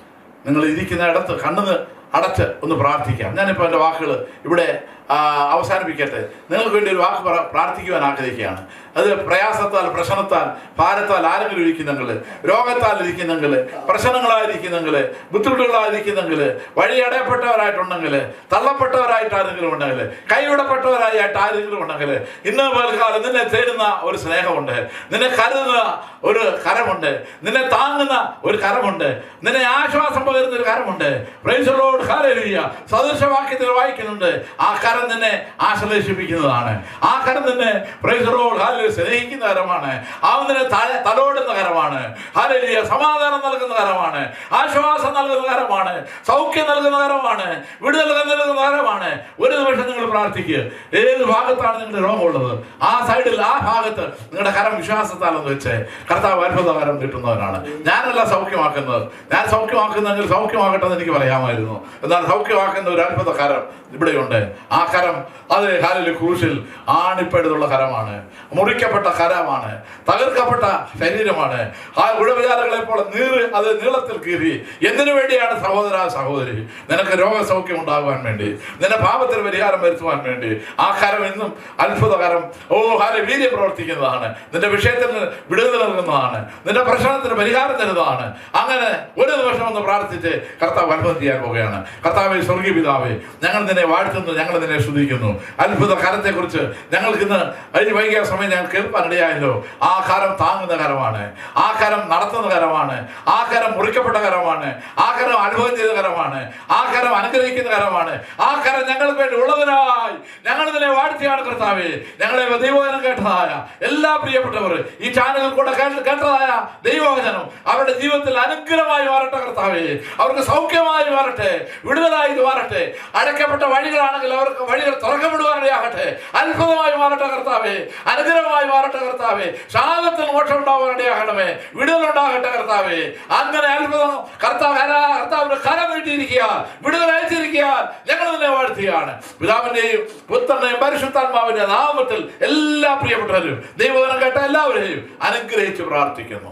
നിങ്ങൾ ഇരിക്കുന്ന ഇടത്ത് കണ്ണ് അടച്ച് ഒന്ന് പ്രാർത്ഥിക്കാം. ഞാനിപ്പോൾ എൻ്റെ വാക്കുകൾ ഇവിടെ അവസാനിപ്പിക്കട്ടെ. നിങ്ങൾക്ക് വേണ്ടി ഒരു വാക്ക് പ്രാർത്ഥിക്കുവാൻ ആഗ്രഹിക്കുകയാണ്. അത് പ്രയാസത്താൽ, പ്രശ്നത്താൽ, ഭാരത്താൽ ആരെങ്കിലും ഇരിക്കുന്നെങ്കിൽ, രോഗത്താൽ ഇരിക്കുന്നെങ്കിൽ, പ്രശ്നങ്ങളായിരിക്കുന്നെങ്കിൽ, ബുദ്ധിമുട്ടുകളായിരിക്കുന്നെങ്കിൽ, വഴിയടയപ്പെട്ടവരായിട്ടുണ്ടെങ്കിൽ, തള്ളപ്പെട്ടവരായിട്ട് ആരെങ്കിലും ഉണ്ടെങ്കിൽ, കൈവിടപ്പെട്ടവരായിട്ട് ആരെങ്കിലും ഉണ്ടെങ്കിൽ, ഇന്ന് പൽക്കാലം നിന്നെ തേടുന്ന ഒരു സ്നേഹമുണ്ട്, നിന്നെ കരുതുന്ന ഒരു കരമുണ്ട്, നിന്നെ താങ്ങുന്ന ഒരു കരമുണ്ട്, നിന്നെ ആശ്വാസം പകരുന്ന ഒരു കരമുണ്ട്. Praise the lord. ഹല്ലേലൂയ. സദൃശവാക്യത്തിൽ വായിക്കുന്നുണ്ട്, ആ കരം നിന്നെ ആശ്ലേഷിപ്പിക്കുന്നതാണ്. ആ കരം നിന്നെ പ്രൈസ് ദി ലോർഡ് ഹല്ലേലൂയ സ്നേഹിക്കുന്ന കരമാണ്. അവനെ തലോടുന്ന കരമാണ്. ഹല്ലേലൂയ. സമാധാനം നൽകുന്ന കരമാണ്, ആശ്വാസം നൽകുന്ന കരമാണ്, സൗഖ്യം നൽകുന്ന കരമാണ്, വിടുതൽ നൽകുന്ന കരമാണ്. ഒരു നിമിഷം നിങ്ങൾ പ്രാർത്ഥിക്കുക. ഏത് ഭാഗത്താണ് നിങ്ങളുടെ രോഗമുള്ളത് ആ സൈഡിൽ, ആ ഭാഗത്ത് നിങ്ങളുടെ കരം വിശ്വാസത്താലെന്ന് വെച്ച് കർത്താവ് അത്ഭുതകരം കിട്ടുന്നവനാണ്. ഞാനല്ല സൗഖ്യമാക്കുന്നത്, ഞാൻ സൗഖ്യമാക്കുന്നെങ്കിൽ സൗഖ്യമാകട്ടെ എന്ന് എനിക്ക് പറയാമായിരുന്നു. എന്നാൽ സൗഖ്യമാക്കുന്ന ഒരു അത്ഭുത കരം ഇവിടെയുണ്ട്. ആ കരം അത് ഹല്ലേലൂയ ക്രൂശിൽ ആണിപ്പഴുതുള്ള കരമാണ്, മുറിക്കപ്പെട്ട കരമാണ്, തകർക്കപ്പെട്ട ശരീരമാണ്. ആ ഉഴവിചാരങ്ങളെ പോലെ അത് നീളത്തിൽ കീറി. എന്തിനു വേണ്ടിയാണ് സഹോദര സഹോദരി? നിനക്ക് രോഗസൗഖ്യം ഉണ്ടാകുവാൻ വേണ്ടി, നിന്റെ പാപത്തിന് പരിഹാരം വരുത്തുവാൻ വേണ്ടി. ആ കരം ഇന്നും അത്ഭുതകരം വീര്യം പ്രവർത്തിക്കുന്നതാണ്, നിന്റെ വിഷയത്തിന് വിടുതൽ നൽകുന്നതാണ്, നിന്റെ പ്രശ്നത്തിന് പരിഹാരം തരുന്നതാണ്. അങ്ങനെ ഒരു നിമിഷം ഒന്ന് പ്രാർത്ഥിച്ച് കർത്താവ് അത്ഭുതം ചെയ്യാൻ പോവുകയാണ്. കർത്താവേ, സ്വർഗീയ പിതാവേ, ഞങ്ങൾ നിന്നെ വാഴ്ത്തുന്നു, ഞങ്ങൾ നിന്നെ സ്തുതിക്കുന്നു. അത്ഭുത കരത്തെ കുറിച്ച് ഞങ്ങൾക്ക് ഇന്ന് വൈകിയ സമയം ഞങ്ങൾ കേൾപ്പാനിടയായല്ലോ. ആ കരം താങ്ങുന്ന കരമാണ്, ആ കരം നടത്തുന്ന കരമാണ്, ആ കരം മുറിക്കപ്പെട്ട കരമാണ്, ആ കരം അനുഭവം ചെയ്ത കരമാണ്, ആ കരം അനുഗ്രഹിക്കുന്ന കരമാണ്. ആ കരം ഞങ്ങൾക്ക് വേണ്ടി ഉള്ളതിനായി ഞങ്ങൾ നിന്നെ വാഴ്ത്തിയാണ് കർത്താവേ. ഞങ്ങളെ ദൈവവചനം കേട്ടതായ എല്ലാ പ്രിയപ്പെട്ടവർ, ഈ ചാനലിൽ കൂടെ കേട്ടതായ ദൈവവചനം അവരുടെ ജീവിതത്തിൽ അനുഗ്രഹമായി മാറട്ടെ കർത്താവേ. അവർക്ക് സൗഖ്യമായി മാറട്ടെ, വിടുതലായി മാറട്ടെ. അടയ്ക്കപ്പെട്ട വഴികളാണെങ്കിൽ അവർക്ക് വഴികൾ തുറക്കപ്പെടുവാനിടയാകട്ടെ. അത്ഭുതമായി മാറട്ടെ കർത്താവേ, അനുഗ്രഹമായി മാറട്ടെ കർത്താവേ. ശാന്തത്തിൽ മോക്ഷം ഉണ്ടാവാനിടയാകണമേ, വിടുതലുണ്ടാകട്ടെ കർത്താവേ. അങ്ങനെ അത്ഭുതം കർത്താവിന്റെ കരം നീട്ടിയിരിക്കുക, വിടുതൽ അയച്ചിരിക്കുക. ഞങ്ങൾ നിന്നെ വാഴ്ത്തുകയാണ്. പിതാവിന്റെയും പുത്രന്റെയും പരിശുദ്ധാത്മാവിന്റെ നാമത്തിൽ എല്ലാ പ്രിയപ്പെട്ടവരും ദൈവവചനം കേട്ട എല്ലാവരെയും അനുഗ്രഹിച്ച് പ്രാർത്ഥിക്കുന്നു.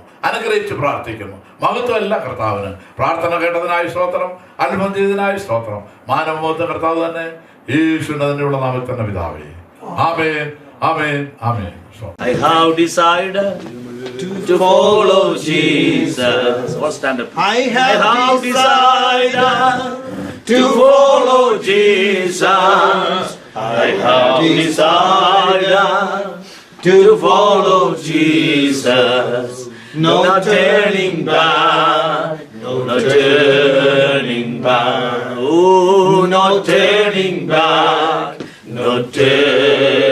മഹത്വമല്ല കർത്താവിന്. പ്രാർത്ഥന കേട്ടതിനായി സ്തോത്രം, അത്ഭുതം ചെയ്തതിനായി സ്തോത്രം. മാനവമോത്ത കർത്താവ് തന്നെ യേശുവിന്റെ തന്നെയുള്ള നാമത്തിൽ തന്നെ പിതാവേ. ആമേൻ, ആമേൻ, ആമേൻ. I have decided to follow Jesus. Stand up. I have decided to follow Jesus. I have decided to follow Jesus. No turning back, no turning back. Oh, not turning back, not turning